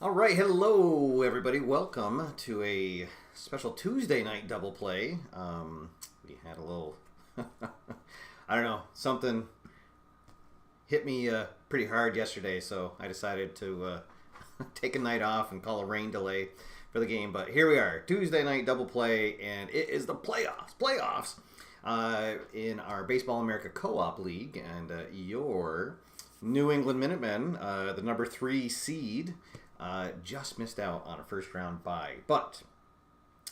All right, hello everybody. Welcome to a special Tuesday night double play. We had a little, I don't know, something hit me pretty hard yesterday, so I decided to take a night off and call a rain delay for the game. But here we are, Tuesday night double play, and it is the playoffs in our Baseball America Co-op League, and your New England Minutemen, the number 3 seed. Just missed out on a first round bye. But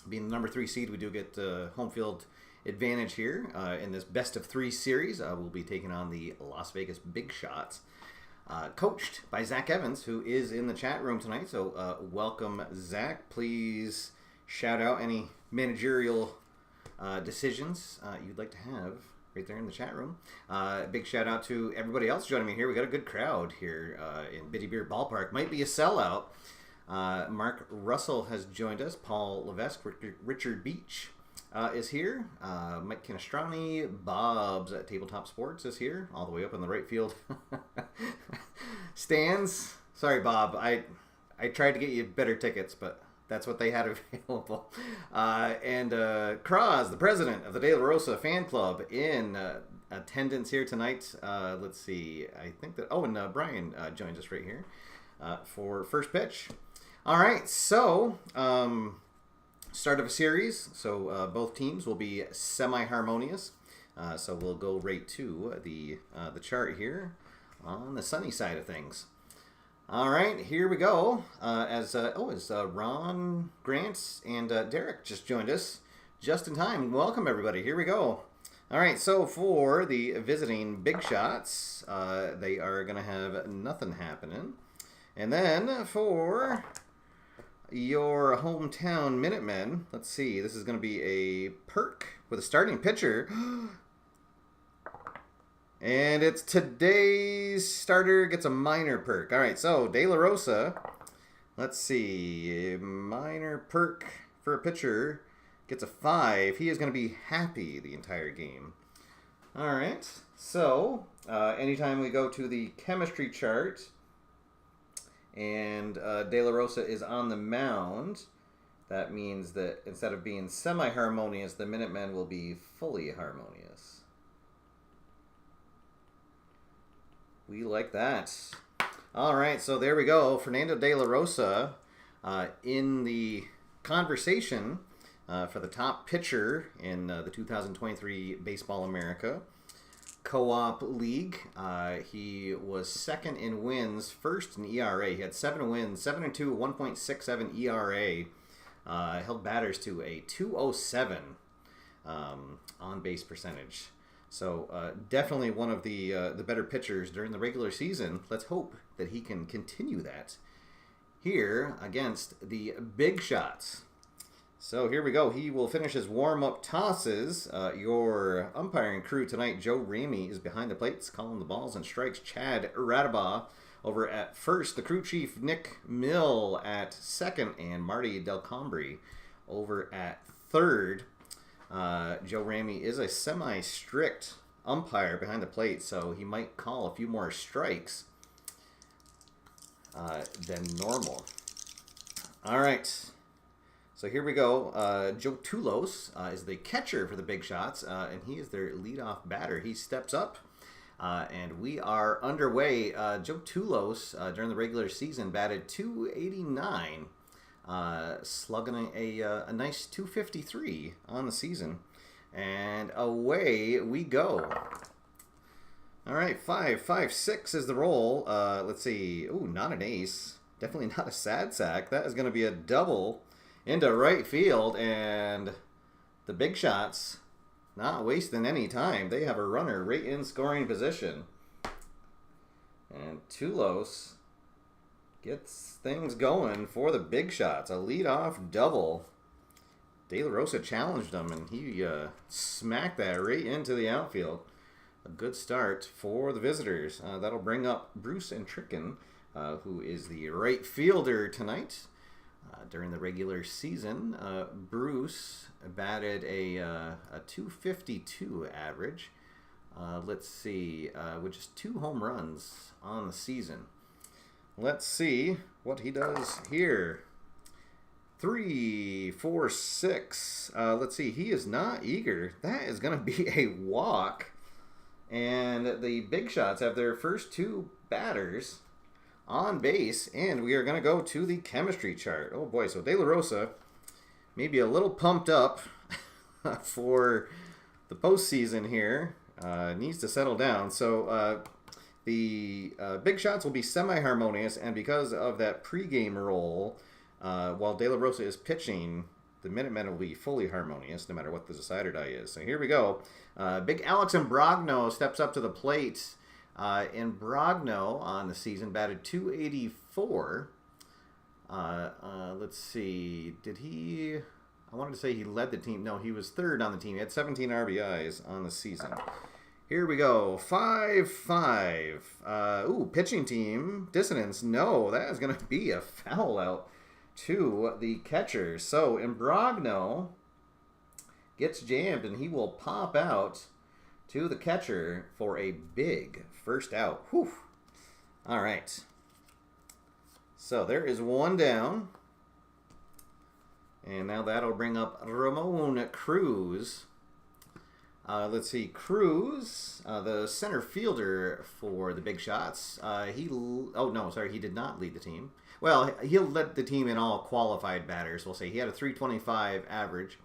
being the number 3 seed, we do get home field advantage here in this best of 3 series. We'll be taking on the Las Vegas Big Shots, coached by Zach Evans, who is in the chat room tonight. So welcome, Zach. Please shout out any managerial decisions you'd like to have right there in the chat room. Big shout out to everybody else joining me here. We got a good crowd here in Biddy Beer Ballpark. Might be a sellout. Mark Russell has joined us. Paul Levesque, Richard Beach is here. Mike Canestrani, Bob's at Tabletop Sports is here, all the way up in the right field stands. Sorry, Bob. I tried to get you better tickets, but that's what they had available. And Kraz, the president of the De La Rosa fan club, in attendance here tonight. Let's see. I think that... Oh, and Brian joins us right here for first pitch. All right. So, start of a series. So, both teams will be semi-harmonious. So, we'll go right to the chart here on the sunny side of things. All right, here we go. As Ron, Grant, and Derek just joined us just in time. Welcome, everybody. Here we go. All right, so for the visiting Big Shots, they are going to have nothing happening. And then for your hometown Minutemen, let's see. This is going to be a perk with a starting pitcher. And it's today's starter gets a minor perk. All right, so De La Rosa, let's see, minor perk for a pitcher gets a 5. He is going to be happy the entire game. All right, so anytime we go to the chemistry chart and De La Rosa is on the mound, that means that instead of being semi-harmonious, the Minutemen will be fully harmonious. We like that. All right, so there we go. Fernando De La Rosa in the conversation for the top pitcher in the 2023 Baseball America Co-op League. He was second in wins, first in ERA. He had 7 wins, 7-2, 1.67 ERA. Held batters to a 207 on base percentage. So definitely one of the better pitchers during the regular season. Let's hope that he can continue that here against the Big Shots. So here we go. He will finish his warm-up tosses. Your umpiring crew tonight, Joe Ramey, is behind the plates, calling the balls and strikes. Chad Radaba over at first. The crew chief, Nick Mill, at second. And Marty Del Combri over at third. Joe Ramey is a semi-strict umpire behind the plate, so he might call a few more strikes than normal. All right, so here we go. Joe Tulos is the catcher for the Big Shots, and he is their leadoff batter. He steps up, and we are underway. Joe Tulos, during the regular season, batted .289. Slugging a nice 253 on the season. And away we go. All right, 5-5-6 is the roll. Let's see. Ooh, not an ace. Definitely not a sad sack. That is going to be a double into right field. And the Big Shots not wasting any time. They have a runner right in scoring position. And Tulos gets things going for the Big Shots. A leadoff double. De La Rosa challenged him, and he smacked that right into the outfield. A good start for the visitors. That'll bring up Bruce Entricken, who is the right fielder tonight. During the regular season, Bruce batted a 252 average. Let's see, with just 2 home runs on the season. let's see what he does here. 3, 4, 6. Let's see. He is not eager. That is going to be a walk. And the Big Shots have their first 2 batters on base. And we are going to go to the chemistry chart. Oh boy. So De La Rosa maybe a little pumped up for the postseason here. Needs to settle down. So the Big Shots will be semi-harmonious. And because of that pregame role, while De La Rosa is pitching, the Minutemen will be fully harmonious no matter what the decider die is. So here we go. Big Alex Imbrogno steps up to the plate. Imbrogno on the season batted .284. Let's see. Did he... I wanted to say he led the team. No, he was 3rd on the team. He had 17 RBIs on the season. Here we go. 5-5. Ooh, pitching team. Dissonance. No, that is going to be a foul out to the catcher. So Imbrogno gets jammed, and he will pop out to the catcher for a big first out. Whew. All right. So there is 1 down. And now that'll bring up Ramon Cruz. Let's see. Cruz, the center fielder for the Big Shots. He did not lead the team. Well, he'll lead the team in all qualified batters, we'll say. He had a .325 average.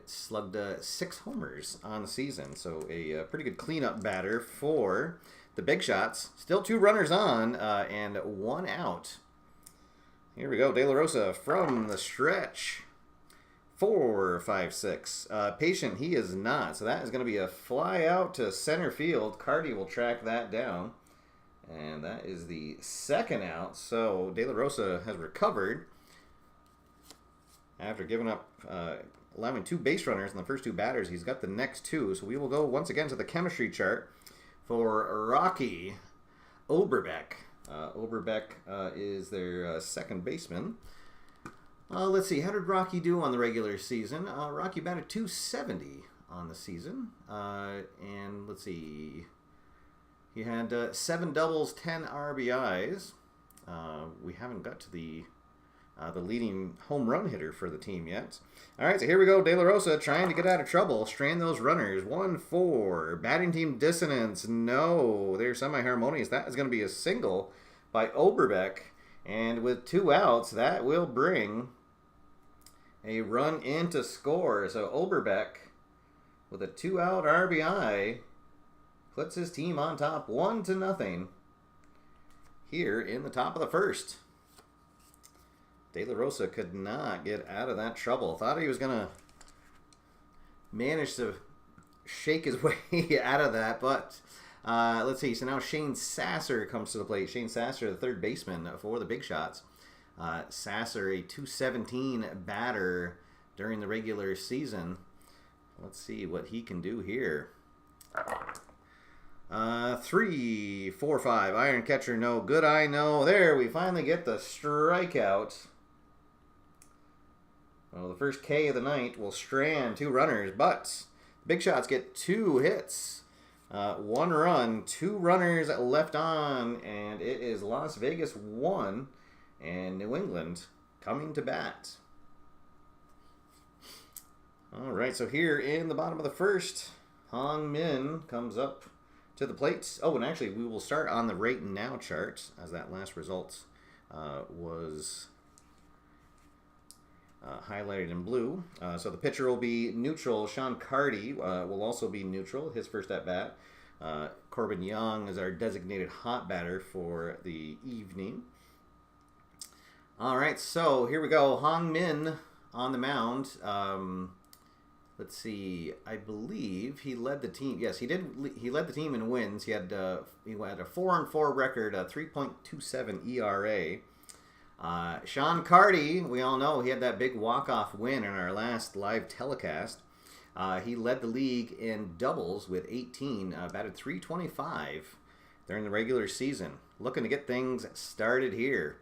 Slugged 6 homers on the season. So a pretty good cleanup batter for the Big Shots. Still 2 runners on and 1 out. Here we go. De La Rosa from the stretch. 4, 5, 6. Patient, he is not. So that is going to be a fly out to center field. Cardi will track that down. And that is the 2nd out. So De La Rosa has recovered after giving up, allowing 2 base runners in the first 2 batters. He's got the next 2. So we will go once again to the chemistry chart for Rocky Oberbeck. Oberbeck is their 2nd baseman. Let's see. How did Rocky do on the regular season? Rocky batted .270 on the season. And let's see. He had 7 doubles, 10 RBIs. We haven't got to the leading home run hitter for the team yet. All right, so here we go. De La Rosa trying to get out of trouble. Strand those runners. 1-4. Batting team dissonance. No, they're semi-harmonious. That is going to be a single by Oberbeck. And with 2 outs, that will bring a run in to score. So Oberbeck, with a 2-out RBI, puts his team on top 1-0 here in the top of the first. De La Rosa could not get out of that trouble. Thought he was going to manage to shake his way out of that, but let's see. So now Shane Sasser comes to the plate. Shane Sasser, the 3rd baseman for the Big Shots. Sasser, a .217 batter during the regular season. Let's see what he can do here. 3, 4, 5. Iron catcher, no good. I know. There, we finally get the strikeout. Well, the first K of the night will strand 2 runners, but the Big Shots get 2 hits. 1 run, 2 runners left on, and it is Las Vegas 1 and New England coming to bat. All right, so here in the bottom of the first, Hong Min comes up to the plate. Oh, and actually, we will start on the right now chart, as that last result was highlighted in blue. So the pitcher will be neutral. Sean Carty will also be neutral, his first at-bat. Corbin Young is our designated hot batter for the evening. All right, so here we go. Hong Min on the mound. Let's see. I believe he led the team. Yes, he did. He led the team in wins. He had a 4-4 record, a 3.27 ERA. Sean Carty, we all know he had that big walk-off win in our last live telecast. He led the league in doubles with 18, batted .325 during the regular season. Looking to get things started here.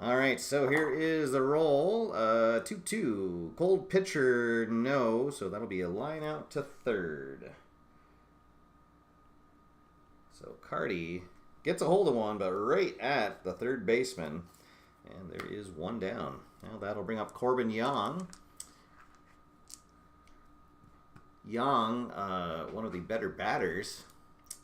All right, so here is the roll. 2-2. Cold pitcher, no. So that'll be a line out to 3rd. So Carty gets a hold of one, but right at the third baseman. And there is one down. Now that'll bring up Corbin Young. Young, one of the better batters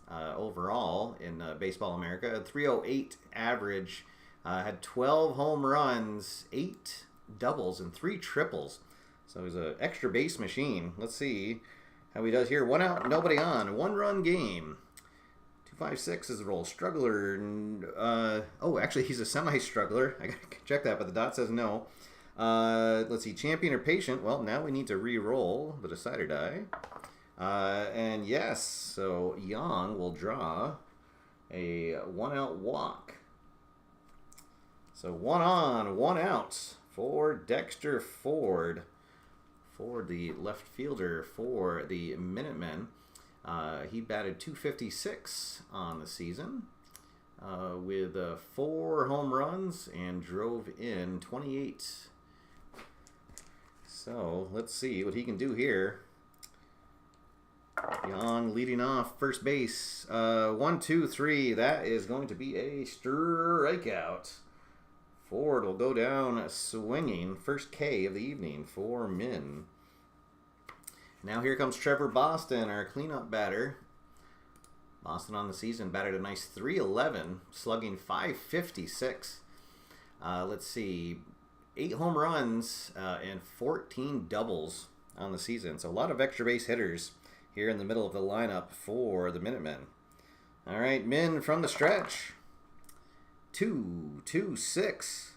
overall in Baseball America. A 308 average. Had 12 home runs, 8 doubles, and 3 triples. So he's an extra base machine. Let's see how he does here. 1 out, nobody on. 1-run game. 256 is the roll. Struggler. Oh, actually, he's a semi-struggler. I got to check that, but the dot says no. Let's see. Champion or patient? Well, now we need to re-roll the decider die. And yes, so Young will draw a 1-out walk. So 1 on, 1 out for Dexter Ford, for the left fielder for the Minutemen. He batted .256 on the season with 4 home runs and drove in 28. So let's see what he can do here. Young leading off first base. 1, 2, 3. That is going to be a strikeout. Ford will go down swinging. First K of the evening for Min. Now here comes Trevor Boston, our cleanup batter. Boston on the season batted a nice .311, slugging .556. Let's see, 8 home runs and 14 doubles on the season. So a lot of extra base hitters here in the middle of the lineup for the Minutemen. All right, Min from the stretch. 2-2-6.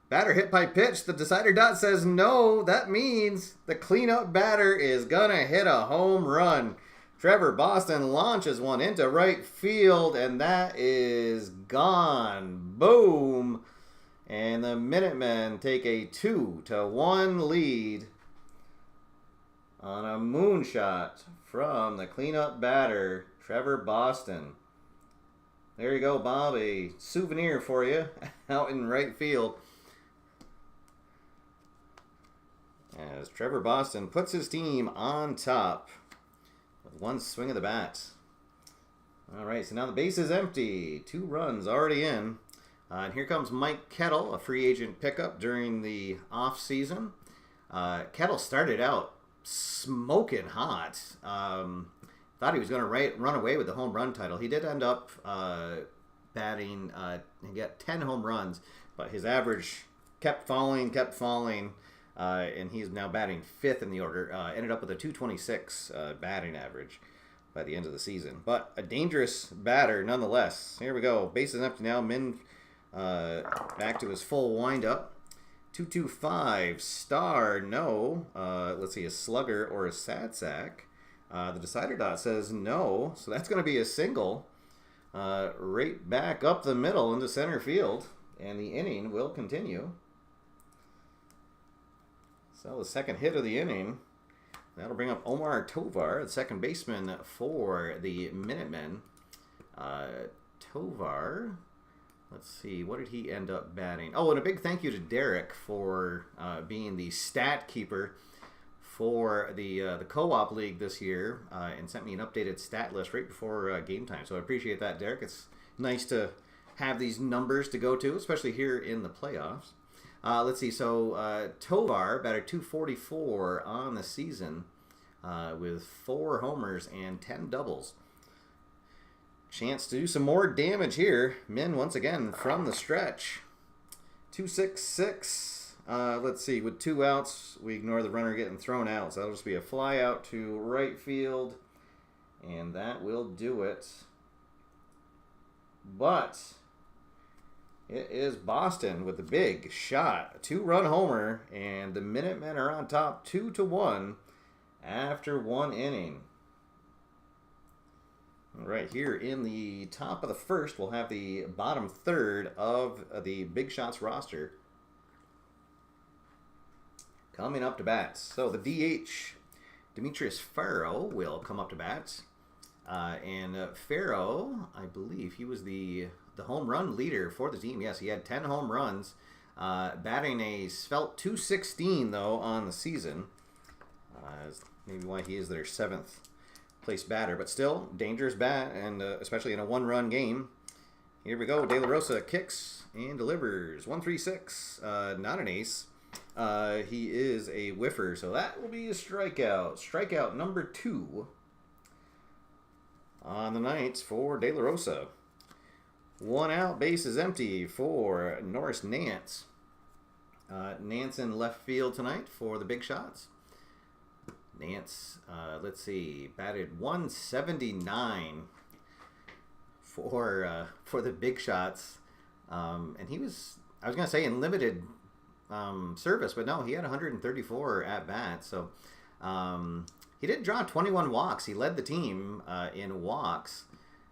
Batter hit by pitch. The decider dot says no. That means the cleanup batter is going to hit a home run. Trevor Boston launches one into right field, and that is gone. Boom. And the Minutemen take a 2-1 lead on a moonshot from the cleanup batter, Trevor Boston. There you go, Bob. A souvenir for you out in right field. As Trevor Boston puts his team on top with 1 swing of the bat. All right, so now the base is empty. 2 runs already in. And here comes Mike Kettle, a free agent pickup during the offseason. Kettle started out smoking hot. Thought he was going to run away with the home run title. He did end up batting, he got 10 home runs, but his average kept falling, and he's now batting 5th in the order. Ended up with a .226 batting average by the end of the season. But a dangerous batter nonetheless. Here we go. Base is empty now. Min back to his full windup. 2-2-5. Star, no. Let's see, a slugger or a sad sack. The decider dot says no, so that's going to be a single right back up the middle into center field, and the inning will continue. So the second hit of the inning, that'll bring up Omar Tovar, the second baseman for the Minutemen. Tovar, let's see, what did he end up batting? Oh, and a big thank you to Derek for being the stat keeper for the co-op league this year, and sent me an updated stat list right before game time. So I appreciate that, Derek. It's nice to have these numbers to go to, especially here in the playoffs. Let's see. So Tovar batted .244 on the season with 4 homers and 10 doubles. Chance to do some more damage here. Min once again from the stretch. 2-6-6. Let's see, with 2 outs, we ignore the runner getting thrown out. So that'll just be a fly out to right field, and that will do it. But it is Boston with the big shot. A 2-run homer, and the Minutemen are on top 2-1 after 1 inning. All right, here in the top of the first, we'll have the bottom third of the Big Shots roster coming up to bat. So the DH, Demetrius Farrow, will come up to bat. And Farrow, I believe he was the home run leader for the team. Yes, he had 10 home runs, batting a svelte .216, though, on the season. Maybe why he is their 7th place batter. But still, dangerous bat, and especially in a 1-run game. Here we go. De La Rosa kicks and delivers. 136. Not an ace. He is a whiffer, so that will be a strikeout. Strikeout number 2 on the night for De La Rosa. 1 out, base is empty for Norris Nance. Nance in left field tonight for the big shots. Nance, let's see, batted 179 for the big shots. And he was, I was going to say in limited service, but no, he had 134 at-bats. So he did draw 21 walks. He led the team in walks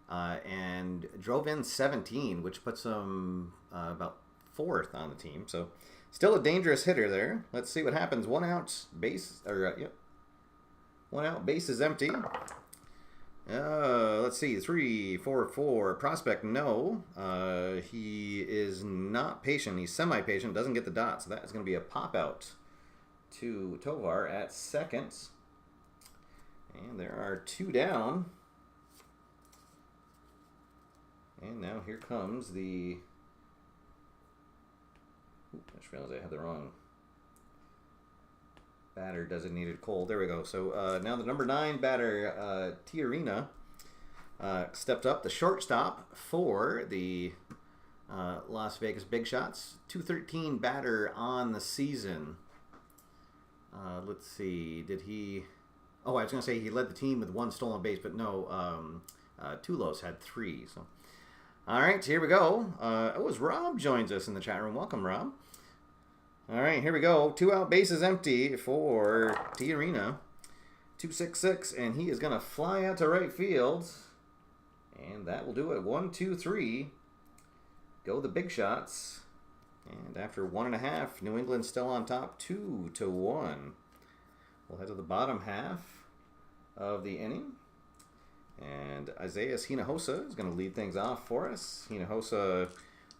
and drove in 17, which puts him about 4th on the team. So still a dangerous hitter there. Let's see what happens. 1 out, base, or yep. 1 out, base is empty. Let's see, 3-4-4 prospect. No, he is not patient. He's semi-patient. Doesn't get the dot. So that is going to be a pop out to Tovar at second. And there are 2 down. And now here comes the. I just realized I had the wrong batter designated Cole. There we go. So now the number 9 batter, Tiarina, stepped up. The shortstop for the Las Vegas Big Shots. 213 batter on the season. Let's see. Did he... Oh, I was going to say he led the team with 1 stolen base, but no. Tulos had 3. So, all right, here we go. Oh, as Rob joins us in the chat room. Welcome, Rob. All right, here we go. 2 out, bases empty for Tiarina. 266, and he is going to fly out to right field. And that will do it. 1, 2, 3. Go the big shots. And after 1.5, New England still on top, 2-1. We'll head to the bottom half of the inning. And Isaiah Hinojosa is going to lead things off for us. Hinojosa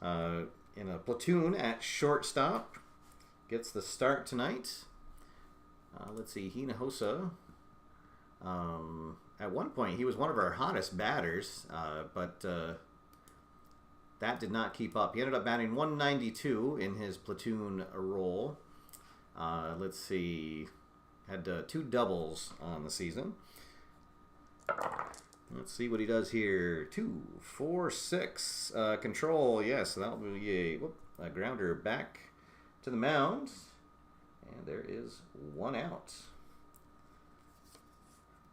in a platoon at shortstop. Gets the start tonight. Let's see, Hinojosa. At one point, he was one of our hottest batters, but that did not keep up. He ended up batting 192 in his platoon role. Let's see, had 2 doubles on the season. Let's see what he does here. 2, 4, 6. Control, yes, that will be a grounder back to the mound, and there is 1 out.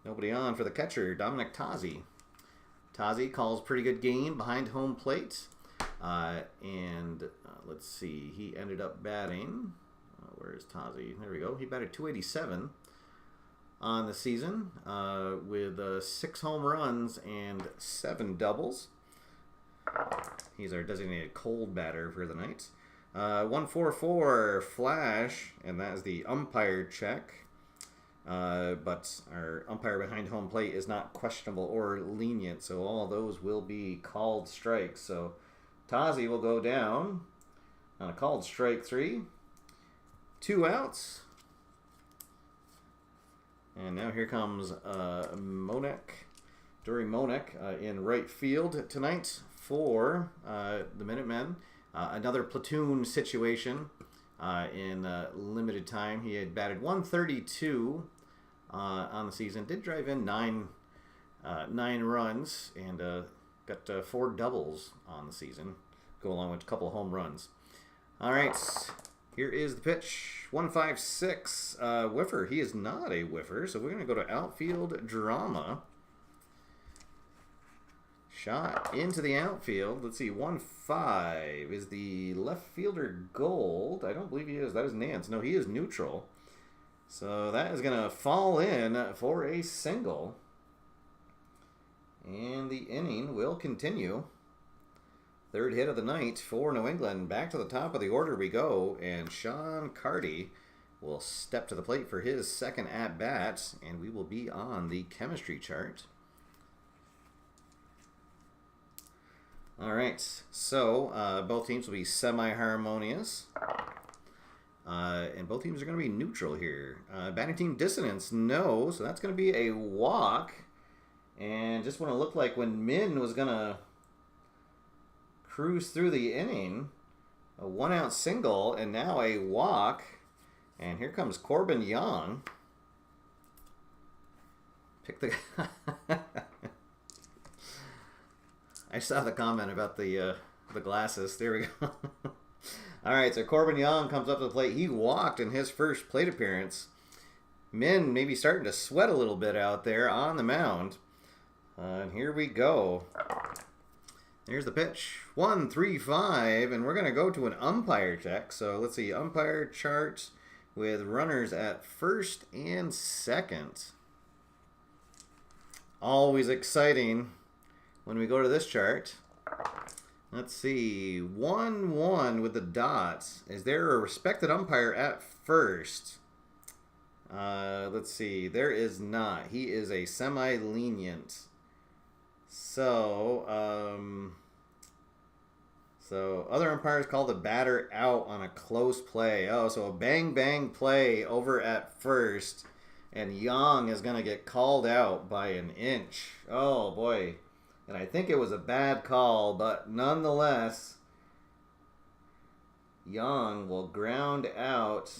Nobody on for the catcher, Dominic Tazi. Tazi calls pretty good game behind home plate, and let's see, he ended up batting, where is Tazi? There we go. He batted 287 on the season with 6 home runs and 7 doubles. He's our designated cold batter for the night. 144 flash, and that is the umpire check. But our umpire behind home plate is not questionable or lenient, so all those will be called strikes. So Tazi will go down on a called strike 3. 2 outs. And now here comes Dory Monek in right field tonight for the Minutemen. Another platoon situation in limited time. He had batted 132 on the season. Did drive in 9 runs and got 4 doubles on the season. Go along with a couple of home runs. All right, here is the pitch. 156 whiffer. He is not a whiffer, so we're going to go to outfield drama. Shot into the outfield. Let's see, 1-5. Is the left fielder Gold? I don't believe he is. That is Nance. No, he is neutral. So that is going to fall in for a single. And the inning will continue. 3rd hit of the night for New England. Back to the top of the order we go. And Sean Carty will step to the plate for his 2nd at-bat. And we will be on the chemistry chart. All right, so both teams will be semi-harmonious, and both teams are going to be neutral here. Batting team dissonance, no, so that's going to be a walk, and just when it looked like when Min was going to cruise through the inning. A 1-out single, and now a walk. And here comes Corbin Young. Pick the... I saw the comment about the glasses. There we go. All right, so Corbin Young comes up to the plate. He walked in his first plate appearance. Min maybe starting to sweat a little bit out there on the mound. And here we go. Here's the pitch. 1-3-5, and we're going to go to an umpire check. So let's see, umpire chart with runners at first and second. Always exciting when we go to this chart. Let's see, 1-1 with the dots. Is there a respected umpire at first? Let's see, there is not. He is a semi-lenient. So other umpires call the batter out on a close play. Oh, so a bang play over at first, and Young is going to get called out by an inch. Oh boy. And I think it was a bad call, but nonetheless, Young will ground out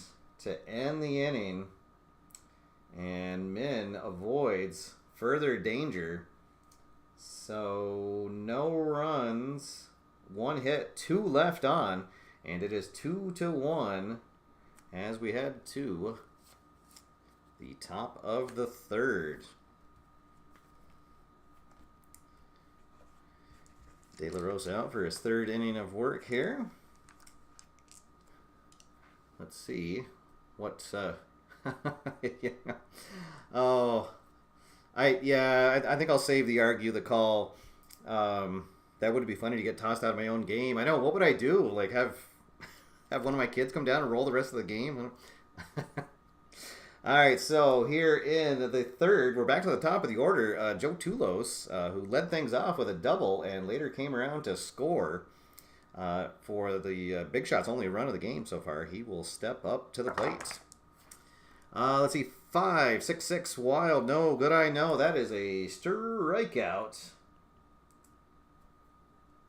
to end the inning, and Min avoids further danger. So no runs, 1 hit, 2 left on, and it is 2-1 as we head to the top of the third. De La Rosa out for his 3rd inning of work here. Let's see what. Yeah. Oh, I think I'll save the argue the call. That would be funny to get tossed out of my own game. I know. What would I do? Like have one of my kids come down and roll the rest of the game? All right, so here in the third, we're back to the top of the order. Joe Tulos, who led things off with a double and later came around to score for the Big Shot's only run of the game so far. He will step up to the plate. Let's see, 5-6-6 wild. No, good eye, no. That is a strikeout.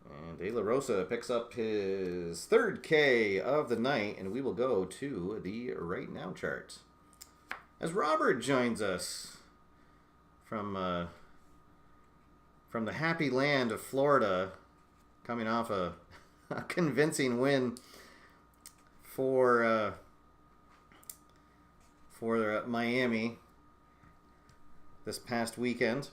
And De La Rosa picks up his 3rd K of the night, and we will go to the right now chart. As Robert joins us from the happy land of Florida, coming off a convincing win for Miami this past weekend.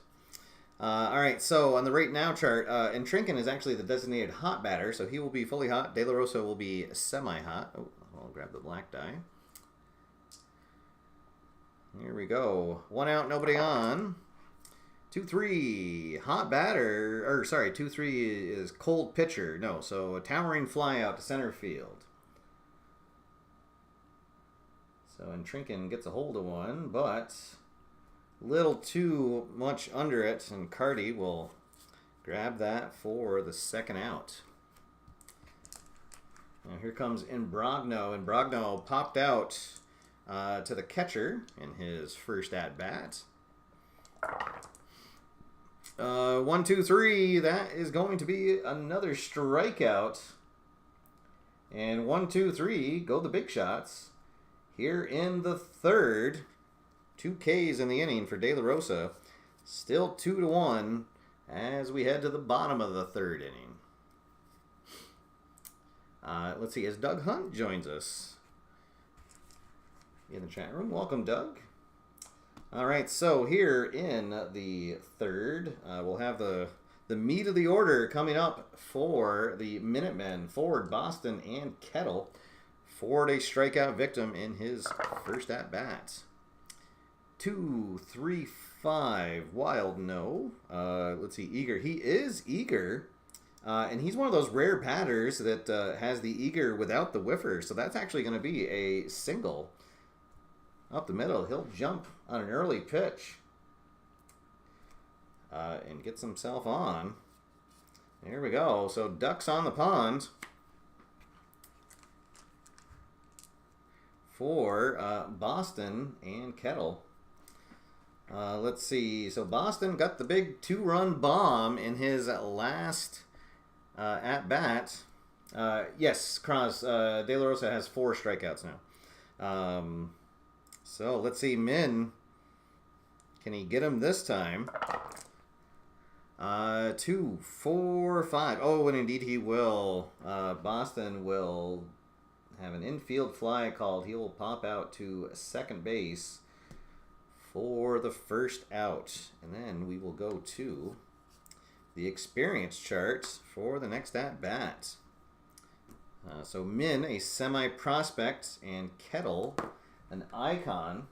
All right, so on the right now chart, and Trinken is actually the designated hot batter, so he will be fully hot. De La Rosa will be semi-hot. Oh, I'll grab the black die. Here we go. 1 out, nobody on. 2-3, hot batter. Or sorry, 2-3 is cold pitcher. No, so a towering fly out to center field. So and Trinken gets a hold of one, but little too much under it, and Cardi will grab that for the 2nd out. Now here comes Imbrogno. Imbrogno popped out to the catcher in his first at-bat. 1-2-3. That is going to be another strikeout. And 1-2-3. Go the Big Shots. Here in the third. 2 Ks in the inning for De La Rosa. Still 2-1 as we head to the bottom of the 3rd inning. Let's see, as Doug Hunt joins us in the chat room. Welcome, Doug. All right, so here in the third, we'll have the meat of the order coming up for the Minutemen. Ford, Boston, and Kettle. Ford, a strikeout victim in his first at-bat. 2-3-5, wild, no. Let's see, eager. He is eager, and he's one of those rare batters that has the eager without the whiffer, so that's actually going to be a single. Up the middle, he'll jump on an early pitch and gets himself on. There we go. So ducks on the pond for Boston and Kettle. Let's see. So Boston got the big 2-run bomb in his last at bat. Yes, Kraz, De La Rosa has 4 strikeouts now. So let's see, Min. Can he get him this time? 2, 4, 5. Oh, and indeed he will. Boston will have an infield fly called. He will pop out to second base for the first out. And then we will go to the experience chart for the next at-bat. So Min, a semi-prospect, and Kettle, an icon.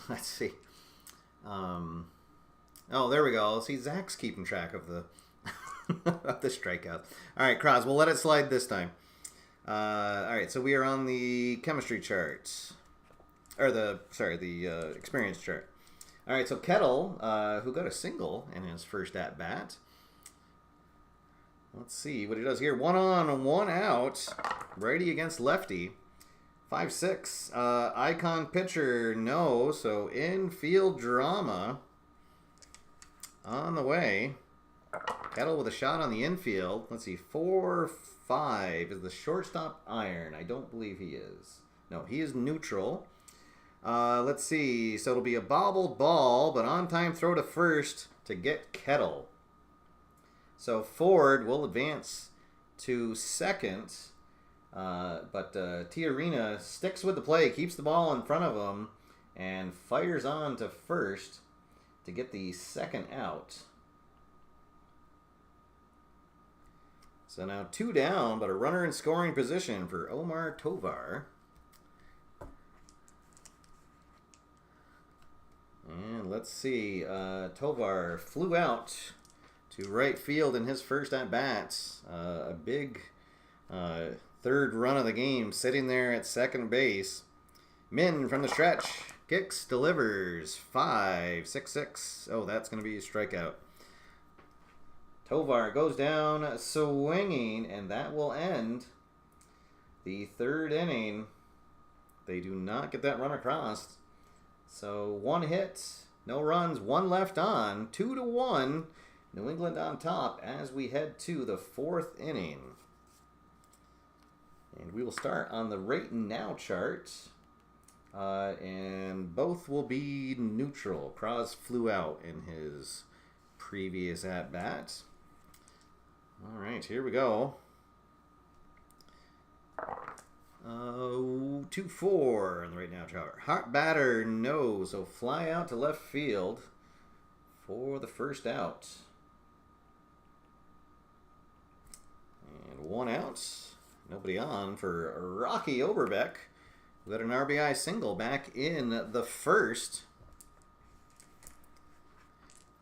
Let's see. Oh, there we go. See, Zach's keeping track of the of the strikeout. All right, Kraz, we'll let it slide this time. All right, so we are on the chemistry chart, or the experience chart. All right, so Kettle, who got a single in his first at bat. Let's see what he does here. 1 on, 1 out. Righty against lefty. 5-6. Icon pitcher, no. So infield drama on the way. Kettle with a shot on the infield. Let's see. 4-5 is the shortstop iron. I don't believe he is. No, he is neutral. Let's see. So it'll be a bobbled ball, but on time throw to first to get Kettle. So Ford will advance to second. But Tiarina sticks with the play, keeps the ball in front of him, and fires on to first to get the second out. So now 2 down, but a runner in scoring position for Omar Tovar. And let's see, Tovar flew out to right field in his first at-bat. A big third run of the game, sitting there at second base. Min from the stretch, kicks, delivers, 5-6-6. Oh, that's going to be a strikeout. Tovar goes down swinging, and that will end the third inning. They do not get that run across. So 1 hit, no runs, 1 left on, 2-1. New England on top as we head to the 4th inning. And we will start on the right now chart. And both will be neutral. Kraz flew out in his previous at-bat. All right, here we go. 2-4 on the right now chart. Hot batter, no. So fly out to left field for the first out. And 1 out. Nobody on for Rocky Oberbeck. We got an RBI single back in the first.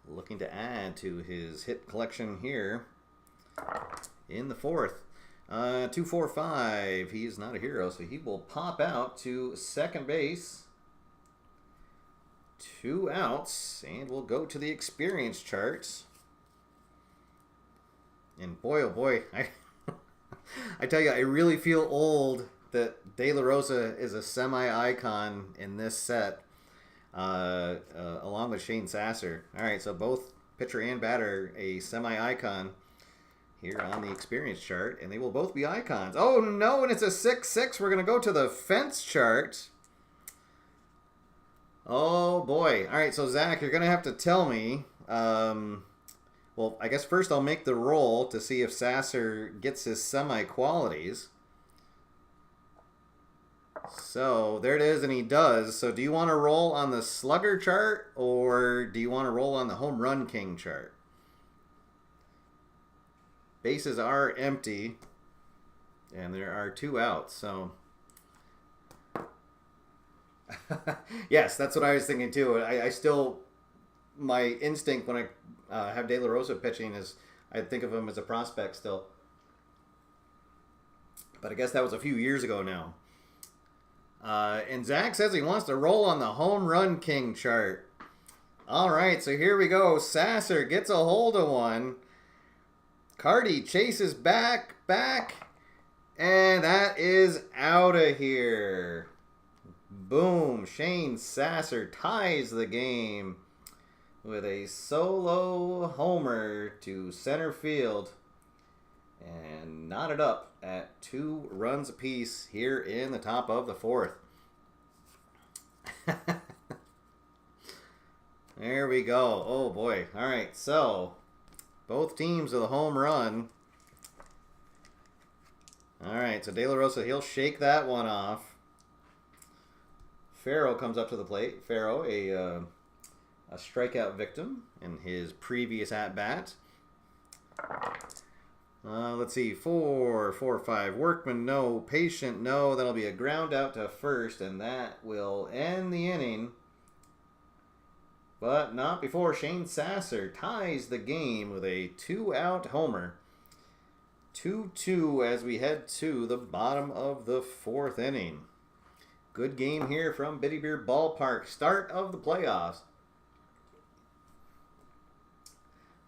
Looking to add to his hit collection here in the 4th. 2-4-5. He is not a hero, so he will pop out to second base. 2 outs, and we'll go to the experience charts. And boy, oh boy, I tell you, I really feel old that De La Rosa is a semi-icon in this set, along with Shane Sasser. All right, so both pitcher and batter a semi-icon here on the experience chart, and they will both be icons. Oh, no, and it's a 6-6. We're going to go to the fence chart. Oh, boy. All right, so, Zach, you're going to have to tell me. Well, I guess first I'll make the roll to see if Sasser gets his semi-qualities. So, there it is, and he does. So, do you want to roll on the slugger chart, or do you want to roll on the home run king chart? Bases are empty, and there are 2 outs, so... Yes, that's what I was thinking, too. I still... My instinct when I have De La Rosa pitching is I think of him as a prospect still. But I guess that was a few years ago now. And Zach says he wants to roll on the home run king chart. All right, so here we go. Sasser gets a hold of one. Cardi chases back, and that is out of here. Boom! Shane Sasser ties the game with a solo homer to center field and knotted up at 2 runs apiece here in the top of the 4th. There we go. Oh boy. All right, so both teams with a home run. All right, so De La Rosa, he'll shake that one off. Farrow comes up to the plate. Farrow, a strikeout victim in his previous at-bat. Let's see, 4-5. Workman, no. Patient, no. That'll be a ground out to first, and that will end the inning. But not before Shane Sasser ties the game with a 2-out homer. 2-2 as we head to the bottom of the 4th inning. Good game here from Biddy Beer Ballpark. Start of the playoffs.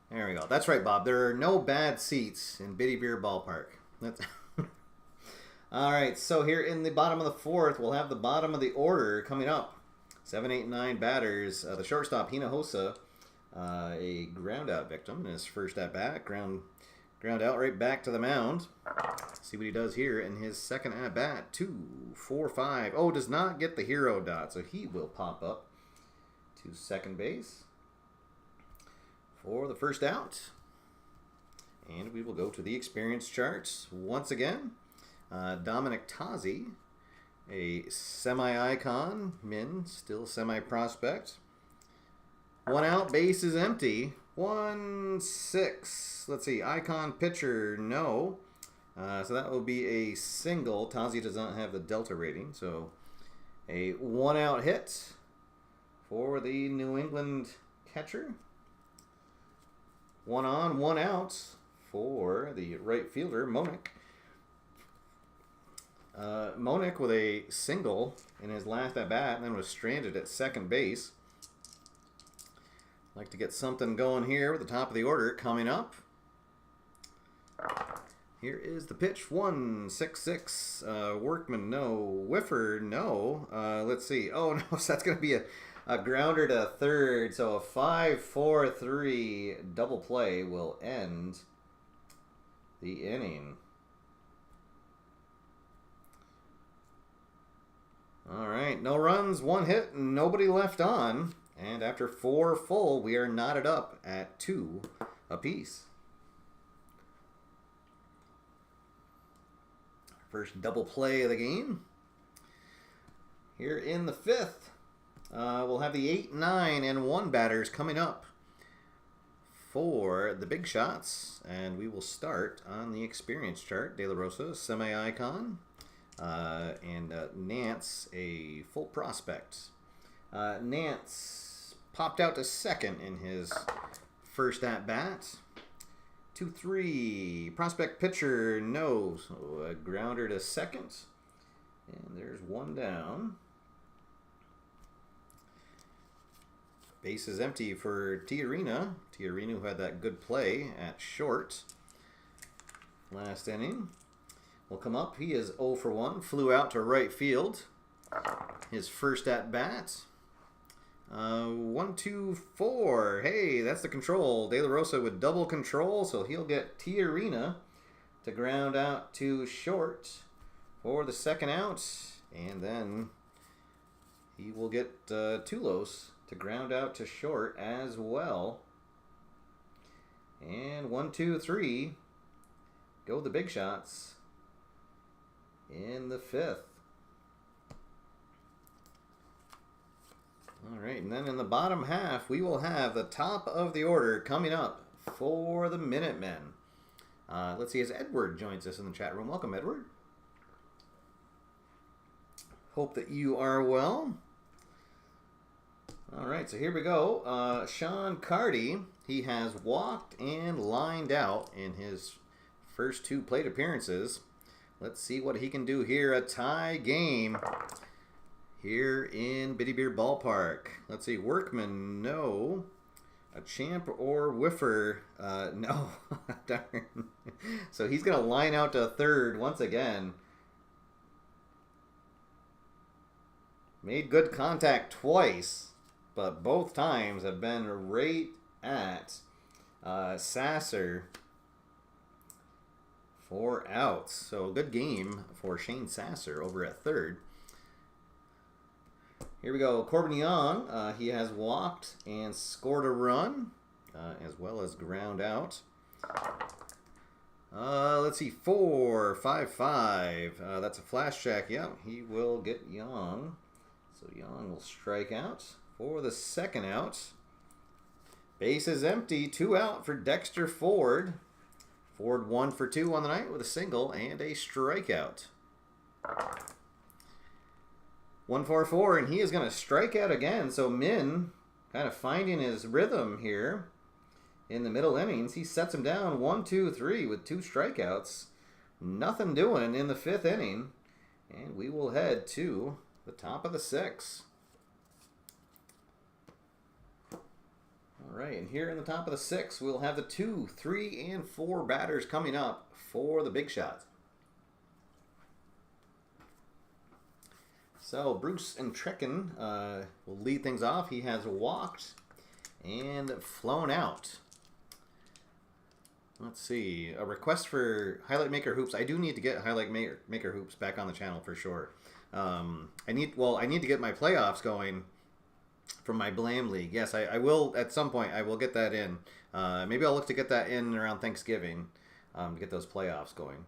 There we go. That's right, Bob. There are no bad seats in Biddy Beer Ballpark. That's all right, so here in the bottom of the 4th, we'll have the bottom of the order coming up. 7, 8, 9 batters. The shortstop, Hinojosa, a ground-out victim in his first at-bat. Ground out right back to the mound. See what he does here in his second at-bat. 2, 4, 5. Oh, does not get the hero dot, so he will pop up to second base for the first out. And we will go to the experience charts once again. Dominic Tozzi, a semi-icon, still semi-prospect. 1 out, base is empty. 1-6. Let's see, icon pitcher, no. So that will be a single. Tozzi does not have the Delta rating, so a 1-out hit for the New England catcher. 1 on, 1 out for the right fielder, Monick. Monick with a single in his last at-bat and then was stranded at second base. Like to get something going here with the top of the order coming up. Here is the pitch. 1-6-6. Workman, no. Whiffer, no. Let's see. Oh, no. So that's going to be a grounder to third. So a 5-4-3 double play will end the inning. All right. No runs, 1 hit, and nobody left on. And after 4 full, we are knotted up at 2 apiece. First double play of the game. Here in the 5th, we'll have the 8, 9, and 1 batters coming up for the big shots. And we will start on the experience chart. De La Rosa, semi-icon. And Nance, a full prospect. Nance popped out to second in his first at-bat. 2-3. Prospect pitcher, no. So a grounder to second. And there's 1 down. Base is empty for Tiarina. Tiarina, who had that good play at short last inning, will come up. He is 0 for 1. Flew out to right field. His first at-bat. 1, 2, 4. Hey, that's the control. De La Rosa with double control, so he'll get Tiarina to ground out to short for the second out. And then he will get Tulos to ground out to short as well. And 1, 2, 3. Go the big shots in the 5th. All right, and then in the bottom half, we will have the top of the order coming up for the Minutemen. Let's see, as Edward joins us in the chat room. Welcome, Edward. Hope that you are well. All right, so here we go. Sean Carty, he has walked and lined out in his first 2 plate appearances. Let's see what he can do here. A tie game here in Biddy Beer Ballpark. Let's see. Workman, no. A champ or whiffer, no. Darn. So he's going to line out to third once again. Made good contact twice, but both times have been right at Sasser for outs. So good game for Shane Sasser over at third. Here we go. Corbin Young, he has walked and scored a run, as well as ground out. Let's see, 4-5-5. That's a flash check. Yeah, he will get Young. So Young will strike out for the second out. Base is empty. 2 out for Dexter Ford. Ford 1 for 2 on the night with a single and a strikeout. 1-4-4, and he is going to strike out again. So Min kind of finding his rhythm here in the middle innings. He sets him down 1-2-3 with 2 strikeouts. Nothing doing in the 5th inning. And we will head to the top of the 6th. All right, and here in the top of the 6th, we'll have the 2, 3, and 4 batters coming up for the big shots. So Bruce and Trekken will lead things off. He has walked and flown out. Let's see, a request for Highlight Maker Hoops. I do need to get Highlight Maker Hoops back on the channel for sure. I need to get my playoffs going from my Blam League. Yes, I will at some point. I will get that in. Maybe I'll look to get that in around Thanksgiving to get those playoffs going.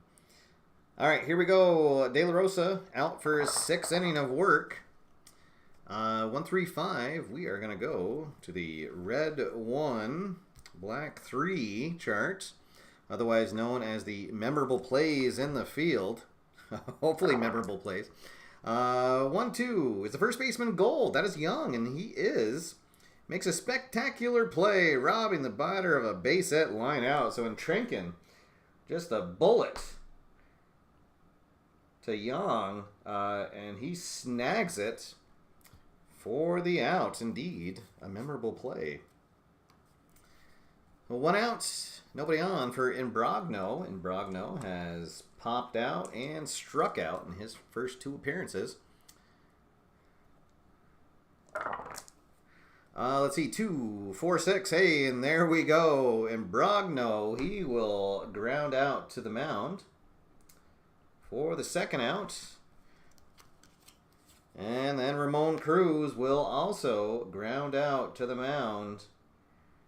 All right, here we go. De La Rosa out for his 6th inning of work. 1-3-5. We are going to go to the red 1, black 3 chart, otherwise known as the memorable plays in the field. Hopefully memorable plays. 1-2 is the first baseman Gold. That is Young, and he makes a spectacular play, robbing the batter of a base hit line out. So in Trinken, just a bullet to Young, and he snags it for the out. Indeed, a memorable play. Well, 1 out, nobody on for Imbrogno. Imbrogno has popped out and struck out in his first 2 appearances. Let's see, 2-4-6. Hey, and there we go. Imbrogno, he will ground out to the mound for the second out. And then Ramon Cruz will also ground out to the mound.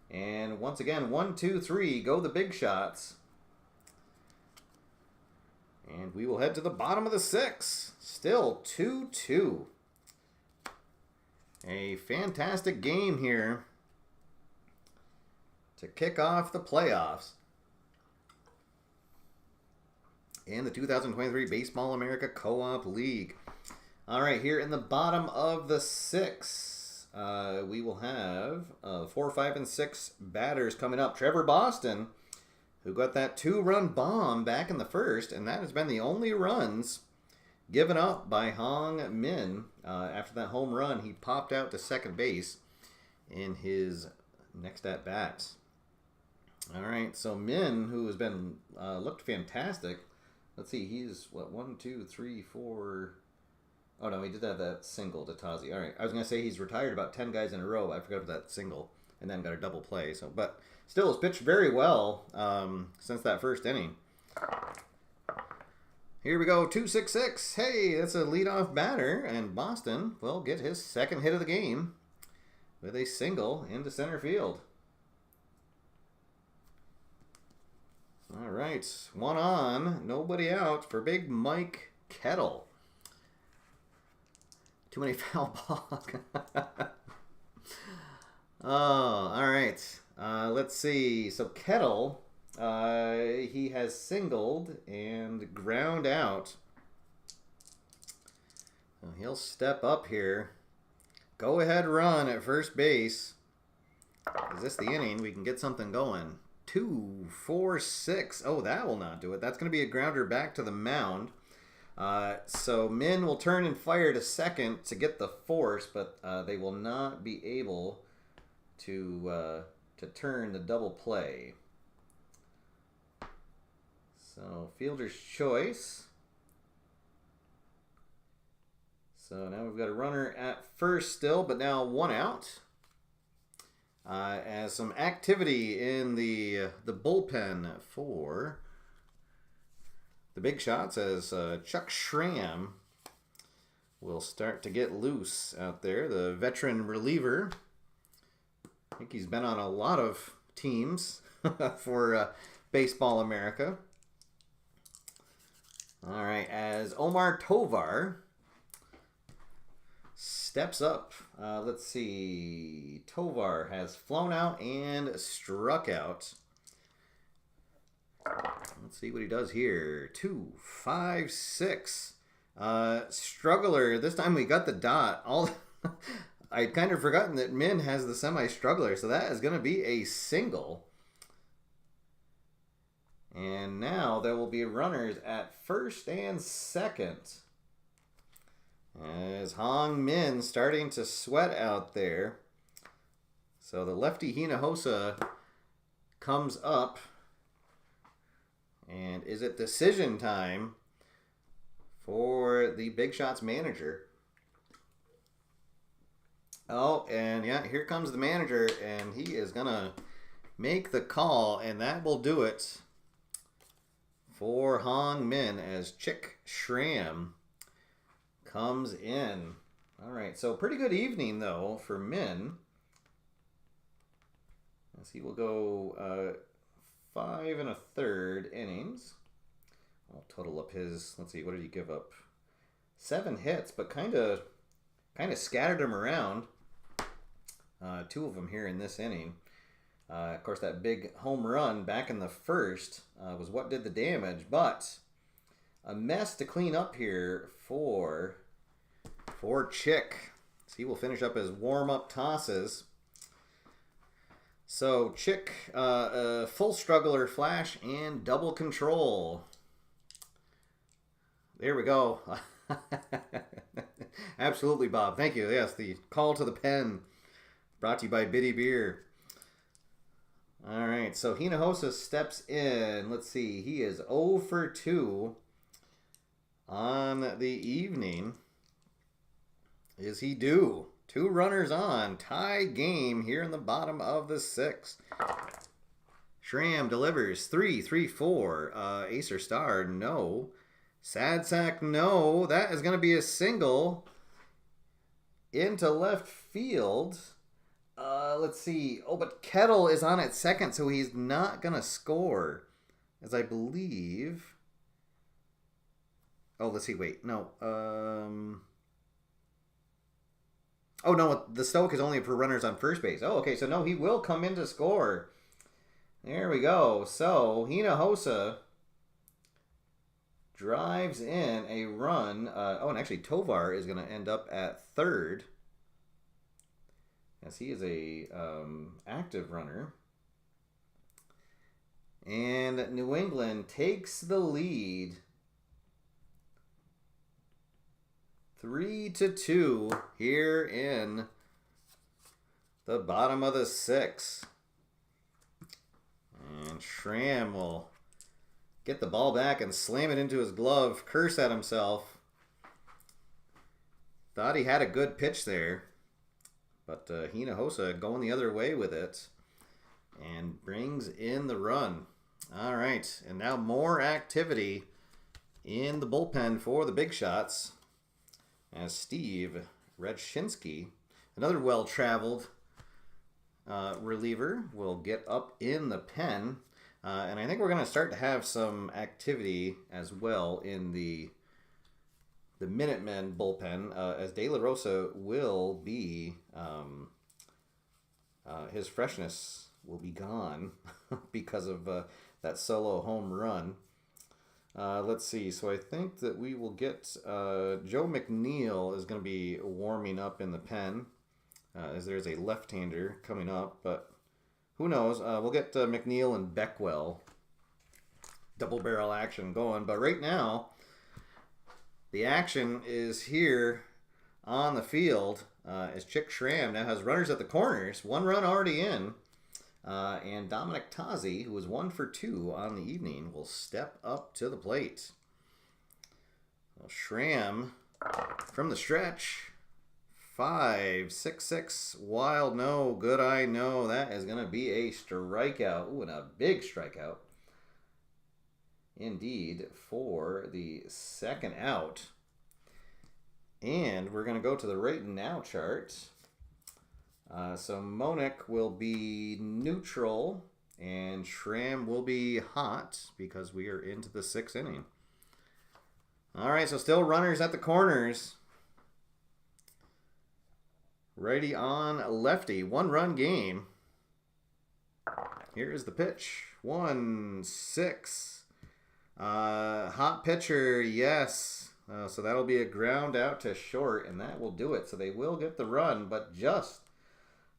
And once again, 1-2-3, go the big shots. And we will head to the bottom of the 6th. Still 2-2. A fantastic game here to kick off the playoffs in the 2023 Baseball America Co-op League. All right, here in the bottom of the 6th, we will have 4, 5, and 6 batters coming up. Trevor Boston, who got that 2-run bomb back in the first, and that has been the only runs given up by Hong Min. After that home run, he popped out to second base in his next at-bat. All right, so Min, who has been looked fantastic. Let's see, he's, what, 1, 2, 3, 4... Oh, no, he did have that single to Tazi. All right, I was going to say he's retired about 10 guys in a row. I forgot about that single, and then got a double play. So, but still has pitched very well since that first inning. Here we go, 2-6-6. Hey, that's a leadoff batter, and Boston will get his second hit of the game with a single into center field. All right, 1 on, nobody out for Big Mike Kettle. Too many foul balls. Oh, all right. Let's see. So Kettle, he has singled and ground out. So he'll step up here. Go ahead run at first base. Is this the inning? We can get something going. 2, 4, 6. Oh, that will not do it. That's going to be a grounder back to the mound. So Min will turn and fire to second to get the force, but they will not be able to turn the double play. So fielder's choice. So now we've got a runner at first still, but now one out. As some activity in the bullpen for the big shots, as Chuck Schramm will start to get loose out there, the veteran reliever. I think he's been on a lot of teams for Baseball America. All right, as Omar Tovar steps up. Let's see. Tovar has flown out and struck out. Let's see what he does here. 2, 5, 6. Struggler. This time we got the dot. I'd kind of forgotten that Min has the semi-struggler, so that is going to be a single. And now there will be runners at first and second. As Hong Min starting to sweat out there. So the lefty Hinojosa comes up. And is it decision time for the Big Shots manager? Oh, and yeah, here comes the manager, and he is going to make the call, and that will do it for Hong Min as Chick Schramm comes in. All right, so pretty good evening, though, for Min. As he will go 5 1/3 innings. I'll total up his, let's see, what did he give up? 7 hits, but kind of scattered them around. 2 of them here in this inning. Of course, that big home run back in the first was what did the damage, but a mess to clean up here for Chick. So he will finish up his warm-up tosses. So Chick, full struggler flash and double control. There we go. Absolutely, Bob. Thank you. Yes, the call to the pen brought to you by Biddy Beer. All right, so Hinojosa steps in. Let's see. He is 0 for 2 on the evening. Is he due? 2 runners on. Tie game here in the bottom of the 6th. Schramm delivers 3-3-4. Ace or star, no. Sad sack, no. That is going to be a single into left field. Let's see. Oh, but Kettle is on at second, so he's not going to score, as I believe. Oh, let's see. Wait, no. Oh, no, the Stoke is only for runners on first base. Oh, okay, so no, he will come in to score. There we go. So, Hinojosa drives in a run. Oh, and actually, Tovar is going to end up at third, as he is a active runner. And New England takes the lead 3-2 here in the bottom of the 6th. And Schramm will get the ball back and slam it into his glove, curse at himself. Thought he had a good pitch there, but Hinojosa going the other way with it and brings in the run. All right, and now more activity in the bullpen for the Big Shots, as Steve Redshinsky, another well-traveled reliever, will get up in the pen. And I think we're going to start to have some activity as well in the Minutemen bullpen, as De La Rosa will be, his freshness will be gone because of that solo home run. Let's see. So I think that we will get Joe McNeil is going to be warming up in the pen, as there's a left-hander coming up, but who knows? We'll get McNeil and Beckwell double barrel action going. But right now, the action is here on the field, as Chick Schramm now has runners at the corners. 1 run already in. And Dominic Tazi, who is 1 for 2 on the evening, will step up to the plate. Well, Schramm From the stretch, 5-6-6, wild no, good eye no. That is going to be a strikeout. Ooh, and a big strikeout. Indeed, for the second out. And we're going to go to the right now chart. So Monick will be neutral, and Schramm will be hot because we are into the 6th inning. All right, so still runners at the corners. Righty on lefty. 1-run game. Here is the pitch. 1-6. Hot pitcher, yes. So that'll be a ground out to short, and that will do it. So they will get the run, but just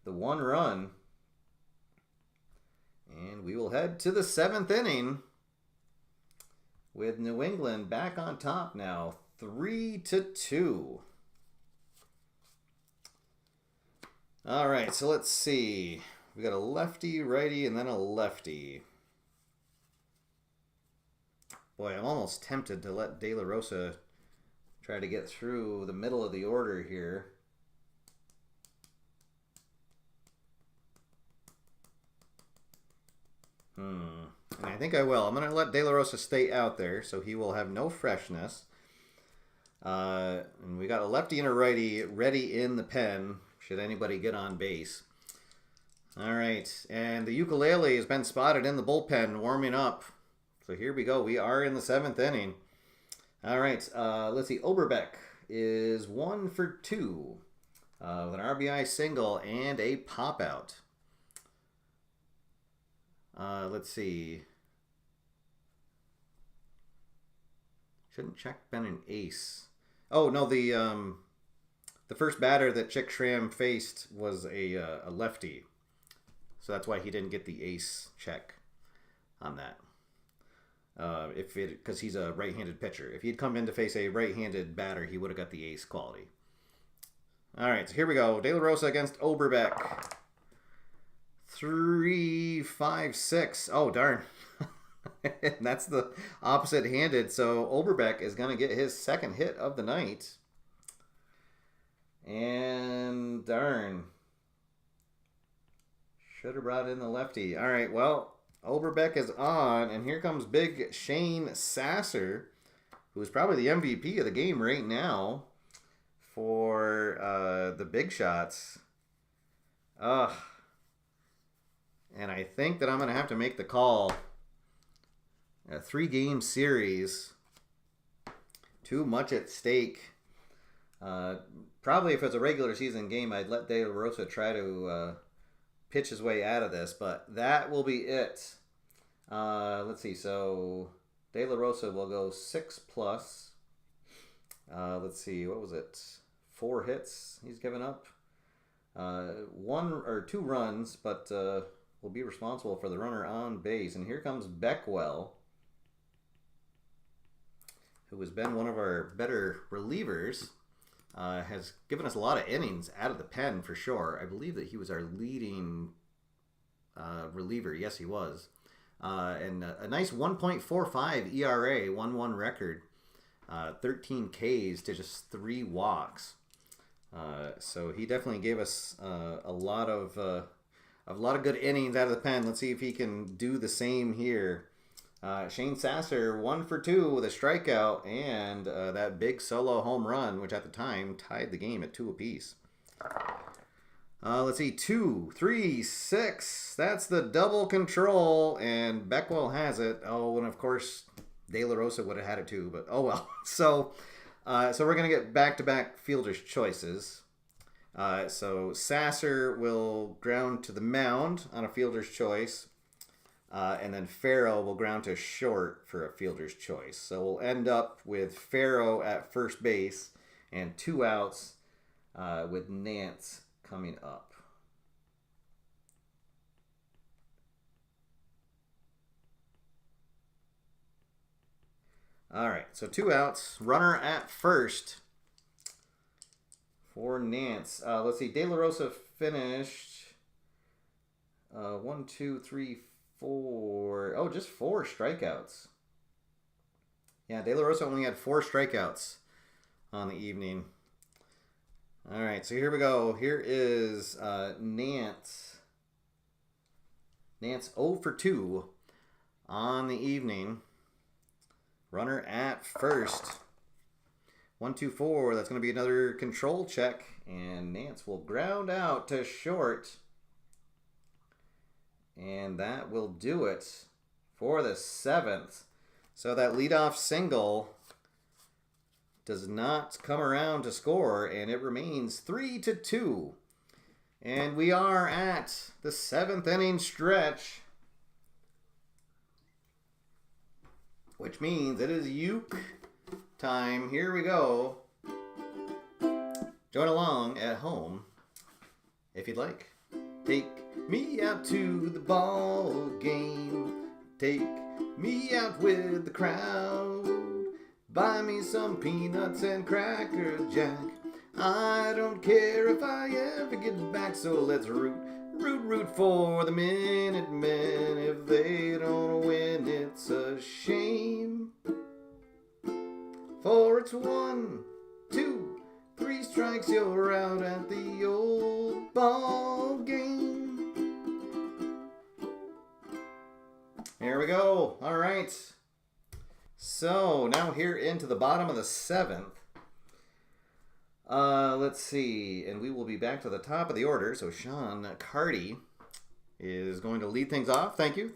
the 1 run. And we will head to the 7th inning with New England back on top now, 3-2. All right, so let's see. We got a lefty, righty, and then a lefty. Boy, I'm almost tempted to let De La Rosa try to get through the middle of the order here. And I think I will. I'm going to let De La Rosa stay out there, so he will have no freshness. And we got a lefty and a righty ready in the pen, should anybody get on base. All right, and the ukulele has been spotted in the bullpen warming up. So here we go. We are in the 7th inning. All right, let's see. Oberbeck is 1 for 2 with an RBI single and a pop out. Let's see. Shouldn't Check been an ace? Oh no, the first batter that Chick Schramm faced was a lefty, so that's why he didn't get the ace check on that. Because he's a right-handed pitcher. If he'd come in to face a right-handed batter, he would have got the ace quality. All right, so here we go. De La Rosa against Oberbeck. 3-5-6. Oh, darn. That's the opposite-handed. So Oberbeck is going to get his 2nd hit of the night. And darn. Should have brought in the lefty. All right, well, Oberbeck is on, and here comes big Shane Sasser, who is probably the MVP of the game right now for the big shots. And I think that I'm going to have to make the call. A 3-game series. Too much at stake. Probably if it's a regular season game, I'd let De La Rosa try to pitch his way out of this, but that will be it. Let's see. So De La Rosa will go 6+. Let's see. What was it? 4 hits he's given up. 1 or 2 runs, but will be responsible for the runner on base. And here comes Beckwell, who has been one of our better relievers. Has given us a lot of innings out of the pen for sure. I believe that he was our leading reliever. Yes, he was. And a nice 1.45 ERA, 1-1 record. 13 Ks to just 3 walks. So he definitely gave us a lot of good innings out of the pen. Let's see if he can do the same here. Shane Sasser 1 for 2 with a strikeout and that big solo home run, which at the time tied the game at 2 apiece. Let's see, 2, 3, 6. That's the double control, and Beckwell has it. Oh, and of course, De La Rosa would have had it too, but oh well. So we're gonna get back-to-back fielder's choices. So Sasser will ground to the mound on a fielder's choice. And then Farrow will ground to short for a fielder's choice. So we'll end up with Farrow at first base and 2 outs with Nance coming up. All right, so 2 outs. Runner at first for Nance. Let's see, De La Rosa finished 1, 2, 3, 4. Oh, just 4 strikeouts. Yeah, De La Rosa only had 4 strikeouts on the evening. All right, so here we go. Here is Nance. Nance 0 for 2 on the evening. Runner at first. 1, 2, 4. That's going to be another control check. And Nance will ground out to short. And that will do it for the 7th. So that leadoff single does not come around to score, and it remains 3-2. And we are at the 7th inning stretch, which means it is uke time. Here we go. Join along at home if you'd like. Take me out to the ball game. Take me out with the crowd. Buy me some peanuts and Cracker Jack. I don't care if I ever get back, so let's root for the Minutemen. If they don't win, it's a shame. For it's 1, 2, 3 strikes, you're out at the old ball game. Here we go. All right. So now here into the bottom of the 7th. Let's see, and we will be back to the top of the order. So Sean Carty is going to lead things off. Thank you.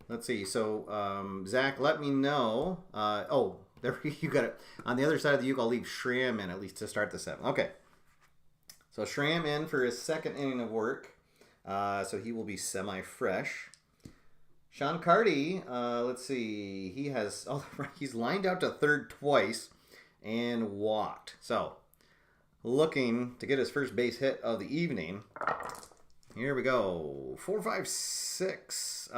Let's see. So Zach, let me know. Oh, there you got it. On the other side of the uke, I'll leave Schramm in at least to start the 7th. Okay. So Schramm in for his 2nd inning of work. So he will be semi-fresh. Sean Carty, let's see, he's lined out to third twice and walked. So, looking to get his first base hit of the evening. Here we go. 4, 5, 6.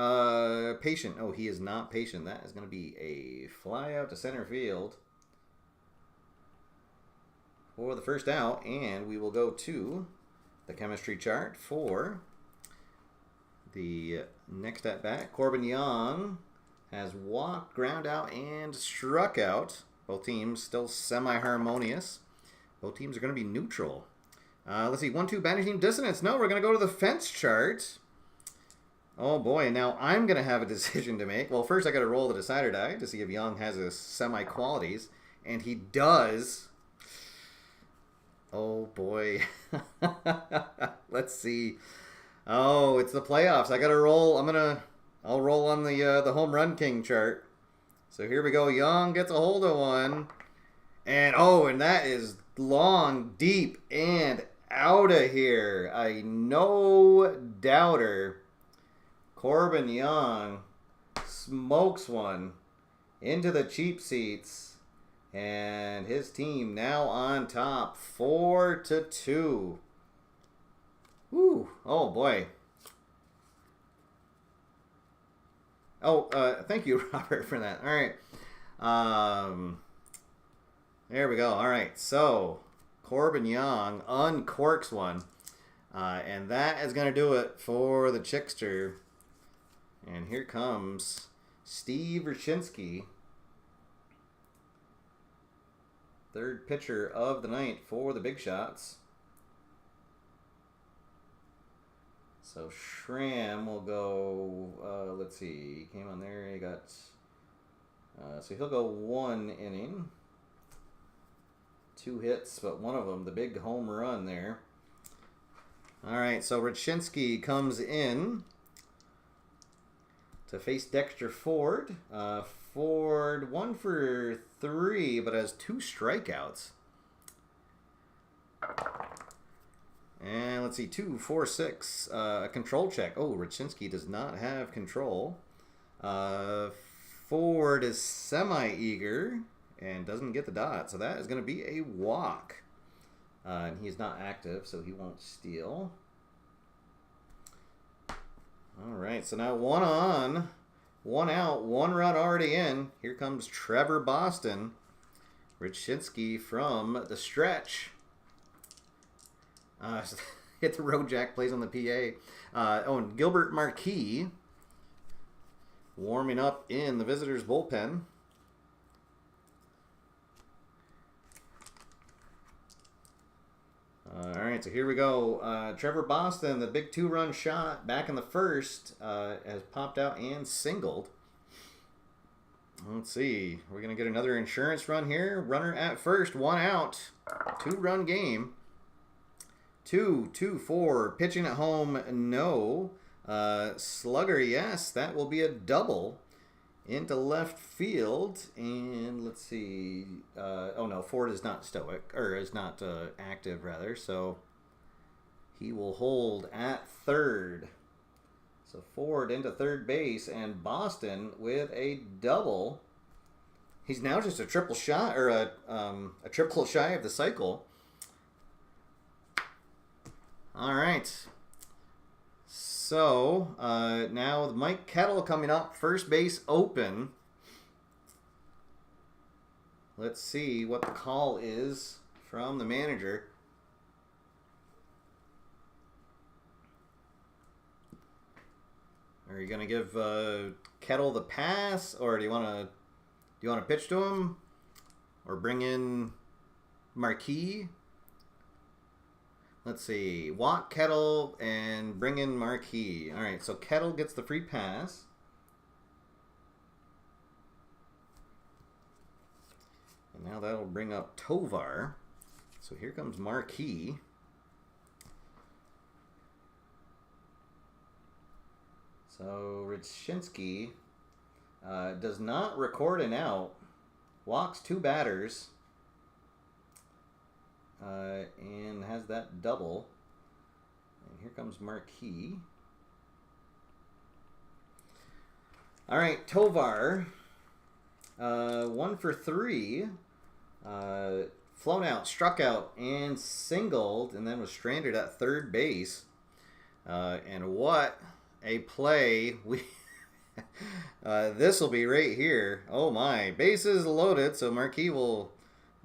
Patient. Oh, he is not patient. That is going to be a fly out to center field for the first out. And we will go to the chemistry chart for the next at bat. Corbin Young has walked, ground out, and struck out. Both teams still semi-harmonious. Both teams are going to be neutral. Let's see. 1, 2 batting team dissonance. No, we're going to go to the fence chart. Oh boy, now I'm going to have a decision to make. Well, first I got to roll the decider die to see if Young has his semi-qualities. And he does. Oh boy. Let's see. Oh, it's the playoffs. I got to roll. I'll roll on the home run king chart. So here we go. Young gets a hold of one. And that is long, deep, and out of here. A no-doubter. Corbin Young smokes one into the cheap seats. And his team now on top, 4-2. Woo! Oh boy. Oh, thank you, Robert, for that. All right. There we go. All right. So Corbin Young uncorks one, and that is going to do it for the Chickster. And here comes Steve Ryshinsky, third pitcher of the night for the Big Shots. So Schramm will go, let's see, he came on there, he got, so he'll go 1 inning. 2 hits, but one of them, the big home run there. All right, so Ryshinsky comes in to face Dexter Ford. Ford 1 for 3, but has 2 strikeouts. And let's see, 2, 4, 6. A control check. Oh, Ryshinsky does not have control. Ford is semi-eager and doesn't get the dot. So that is going to be a walk. And he's not active, so he won't steal. All right, so now 1 on, 1 out, 1 run already in. Here comes Trevor Boston. Ryshinsky from the stretch. Hit the road jack, plays on the PA. And Gilbert Marquis warming up in the visitors' bullpen. right, so here we go. Trevor Boston, the big 2-run shot back in the first, has popped out and singled. Let's see. We're going to get another insurance run here. Runner at first, 1 out. 2-run game. 2-2-4. Pitching at home, no. Slugger, yes. That will be a double into left field. And let's see. Oh, no. Ford is not stoic. Or is not active, rather. So he will hold at third. So Ford into third base, and Boston with a double. He's now just a triple shot, or a triple shy of the cycle. All right. So now with Mike Kettle coming up, first base open. Let's see what the call is from the manager. Are you gonna give Kettle the pass, or do you want to pitch to him, or bring in Marquis? Let's see, walk Kettle and bring in Marquis. All right, so Kettle gets the free pass. And now that'll bring up Tovar. So here comes Marquis. So Ryczynski does not record an out, walks 2 batters, and has that double. And here comes Marquis. All right, Tovar, 1 for 3, flown out, struck out, and singled, and then was stranded at third base. And what a play. This will be right here. Oh my, bases loaded, so Marquis will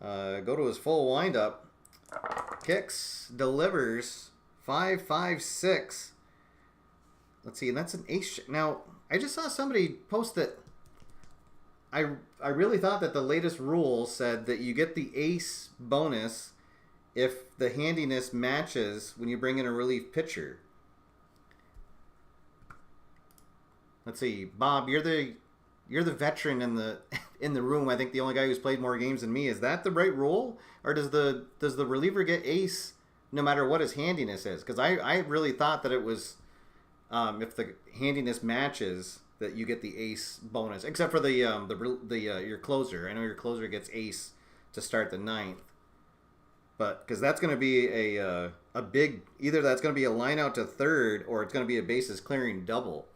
go to his full windup. Kicks, delivers, 5-5-6. Let's see, and that's an ace. Now, I just saw somebody post that I really thought that the latest rule said that you get the ace bonus if the handiness matches when you bring in a relief pitcher. Let's see, Bob, you're the veteran in the room. I think the only guy who's played more games than me. Is that the right rule, or does the reliever get ace no matter what his handiness is? Because I really thought that it was if the handiness matches that you get the ace bonus, except for the your closer. I know your closer gets ace to start the 9th, but because that's going to be a big, either that's going to be a line out to third, or it's going to be a bases clearing double.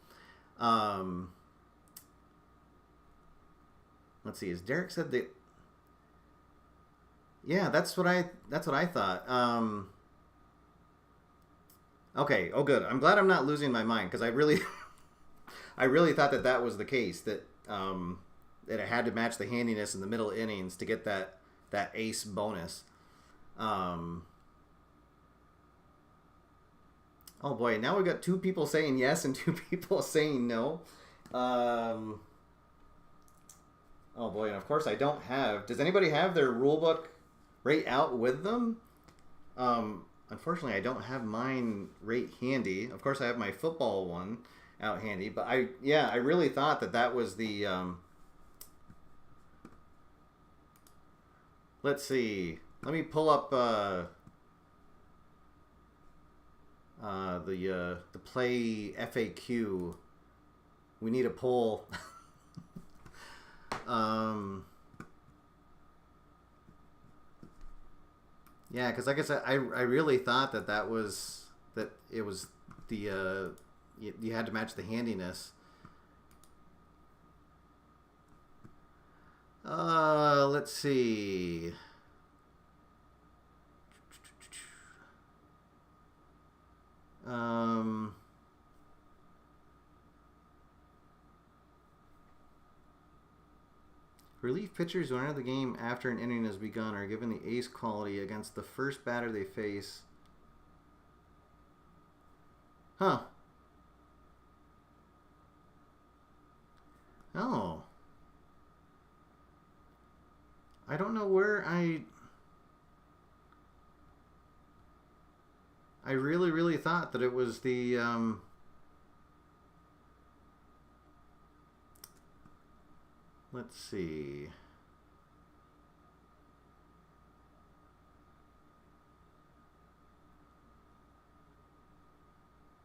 Let's see. As Derek said that. Yeah, that's what I thought. Okay. Oh, good. I'm glad I'm not losing my mind, because I really thought that was the case, that that it had to match the handiness in the middle innings to get that ace bonus. Oh boy, now we've got 2 people saying yes and 2 people saying no. Oh boy, and of course I don't have... Does anybody have their rule book right out with them? Unfortunately, I don't have mine right handy. Of course, I have my football one out handy, but I really thought that was the... Let's see. Let me pull up... the play FAQ. We need a poll. Yeah, because like I said, I really thought that it was the you had to match the handiness. Let's see. Relief pitchers who enter the game after an inning has begun are given the ace quality against the first batter they face. Huh. Oh. I don't know where I... I really, really thought that it was the let's see.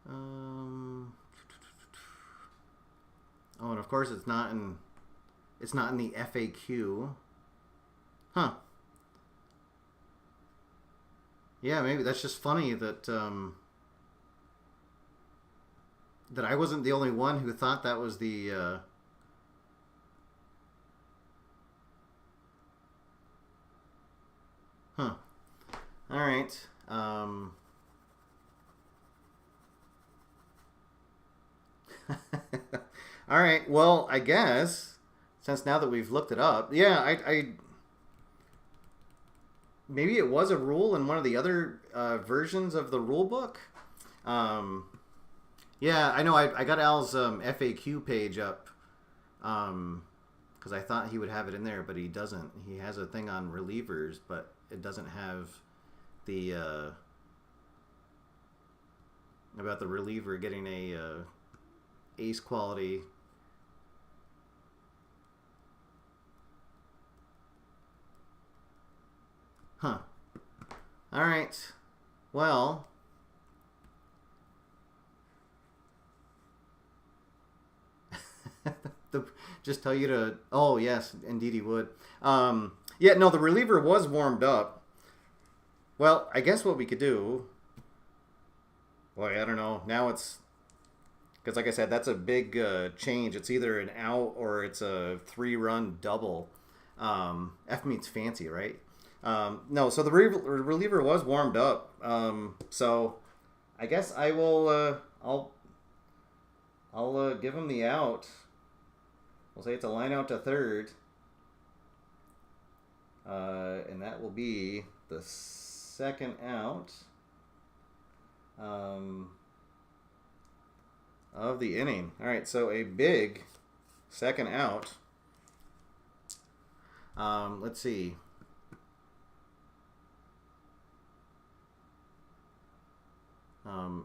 Oh, and of course it's not in the FAQ. Huh. Yeah, maybe that's just funny that that I wasn't the only one who thought that was the huh. All right. All right. Well, I guess since now that we've looked it up, yeah, I maybe it was a rule in one of the other versions of the rule book. Yeah, I know. I got Al's FAQ page up because I thought he would have it in there, but he doesn't. He has a thing on relievers, but it doesn't have the about the reliever getting a ace quality. Huh. All right. Well, just tell you to. Oh yes, indeed he would. Yeah, no, the reliever was warmed up. Well, I guess what we could do. Boy, I don't know. Now it's because, like I said, that's a big change. It's either an out or it's a 3-run double. F means fancy, right? No, so the reliever was warmed up. So I guess I will. I'll give him the out. We'll say it's a line out to third, and that will be the second out of the inning. All right, so a big second out. Let's see.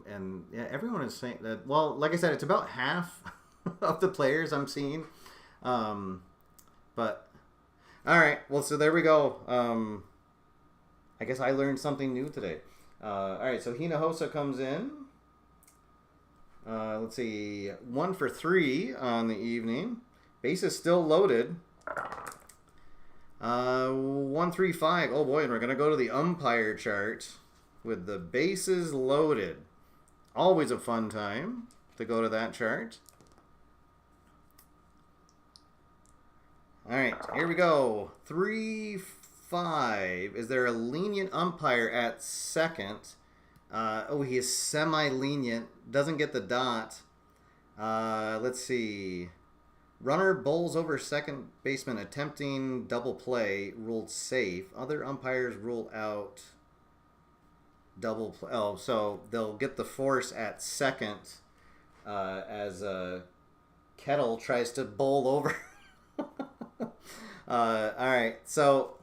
And yeah, everyone is saying that. Well, like I said, it's about half of the players I'm seeing. But all right, well, so there we go. I guess I learned something new today. All right, so Hinojosa comes in. Let's see, 1 for 3 on the evening. Base is still loaded. 1-3-5. Oh boy, and we're gonna go to the umpire chart with the bases loaded. Always a fun time to go to that chart. All right, here we go. 3-5. Is there a lenient umpire at second? Oh, he is semi-lenient. Doesn't get the dot. Let's see. Runner bowls over second baseman attempting double play. Ruled safe. Other umpires rule out double play. Oh, so they'll get the force at second as Kettle tries to bowl over. All right, so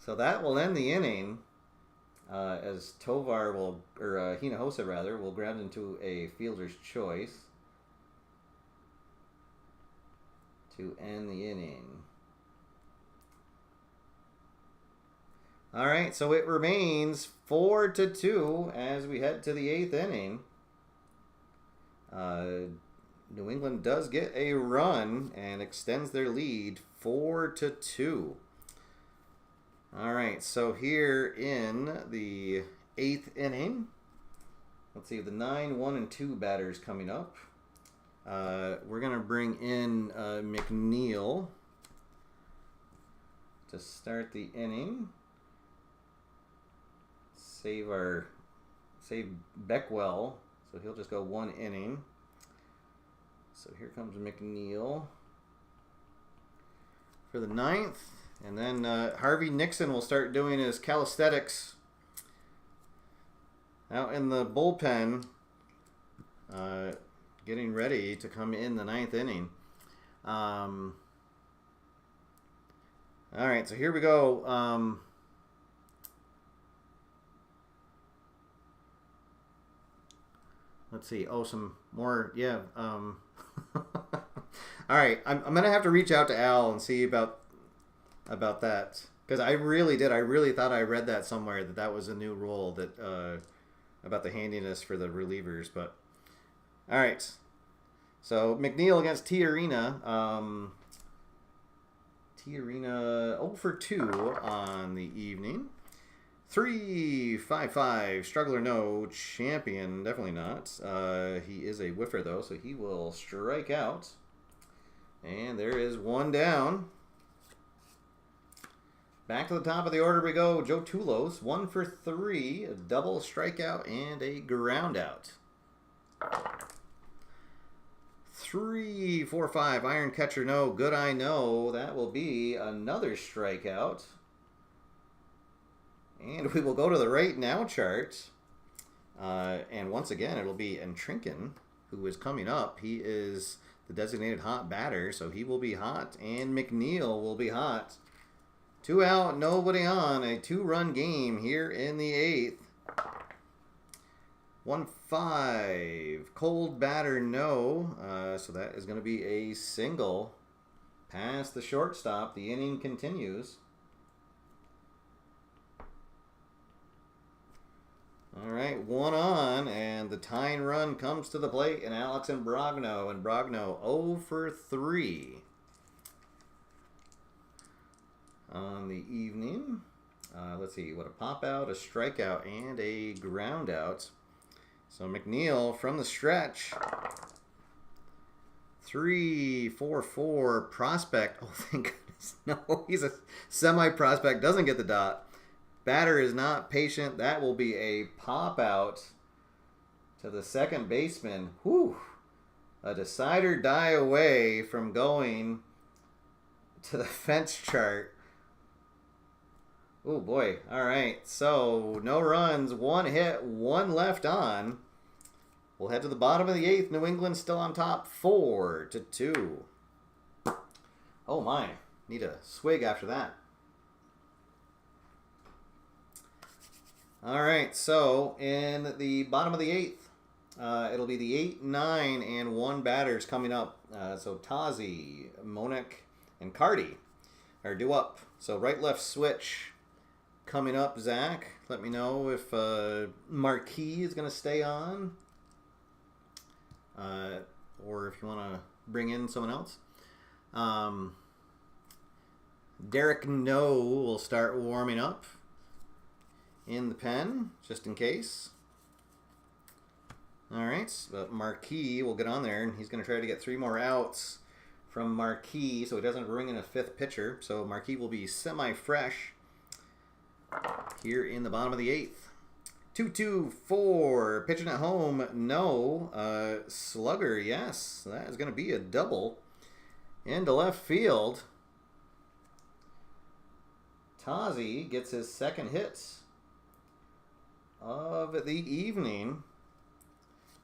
that will end the inning as Tovar will, or Hinojosa rather, will ground into a fielder's choice to end the inning. All right, so it remains 4-2 as we head to the 8th inning. New England does get a run and extends their lead 4-2. All right, so here in the 8th inning, let's see, the 9, 1, and 2 batters coming up. We're going to bring in McNeil to start the inning. Save Beckwell, so he'll just go 1 inning. So here comes McNeil for the 9th. And then Harvey Nixon will start doing his calisthenics out in the bullpen, getting ready to come in the 9th inning. All right, so here we go. let's see. Oh, some more. Yeah. All right. I'm gonna have to reach out to Al and see about that, because I really did. I really thought I read that somewhere, that was a new rule that about the handiness for the relievers. But all right. So McNeil against T Arena. T Arena 0 for 2 on the evening. 3-5-5. Struggler no. Champion definitely not. He is a whiffer though, so he will strike out. And there is one down. Back to the top of the order we go. Joe Tulos, 1 for 3, a double strikeout and a ground out. 3-4-5, iron catcher no, good I know. That will be another strikeout. And we will go to the right now chart. And once again, it'll be Entrinken, who is coming up. He is the designated hot batter, so he will be hot. And McNeil will be hot. 2 out, nobody on. A 2-run game here in the 8th. 1-5. Cold batter, no. So that is going to be a single. Past the shortstop. The inning continues. All right, 1 on, and the tying run comes to the plate, and Alex and Brogno. And Brogno 0 for 3. On the evening. Let's see, what a pop out, a strikeout, and a ground out. So McNeil from the stretch. 3-4-4 prospect. Oh, thank goodness. No, he's a semi-prospect, doesn't get the dot. Batter is not patient. That will be a pop out to the second baseman. Whew. A decider die away from going to the fence chart. Oh boy. All right. So no runs, 1 hit, 1 left on. We'll head to the bottom of the 8th. New England still on top, 4-2. Oh my. Need a swig after that. All right. So in the bottom of the 8th, it'll be the 8, 9, and 1 batters coming up. So Tazi, Monik, and Cardi are due up. So right-left switch. Coming up, Zach, let me know if Marquis is going to stay on, or if you want to bring in someone else. Derek No will start warming up in the pen, just in case. All right, but Marquis will get on there, and he's going to try to get 3 more outs from Marquis, so he doesn't bring in a 5th pitcher. So Marquis will be semi-fresh here in the bottom of the 8th. 2-2-4. Pitching at home, no. Slugger, yes. That is going to be a double. Into left field. Tazi gets his 2nd hit of the evening.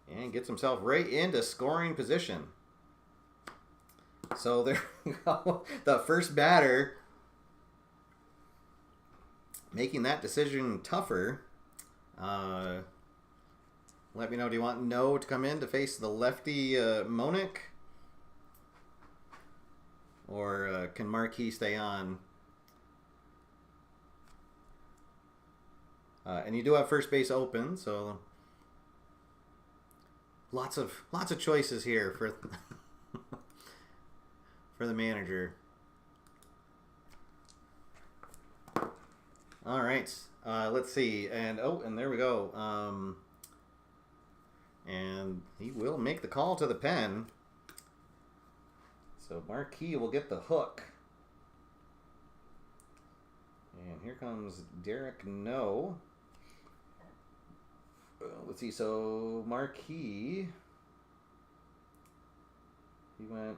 And gets himself right into scoring position. So there we go. The first batter making that decision tougher. Let me know, do you want No to come in to face the lefty Monik? Or can Marquis stay on? And you do have first base open, so lots of choices here for for the manager. All right, let's see, and there we go. And he will make the call to the pen. So Marquis will get the hook. And here comes Derek No. Let's see, so Marquis, he went,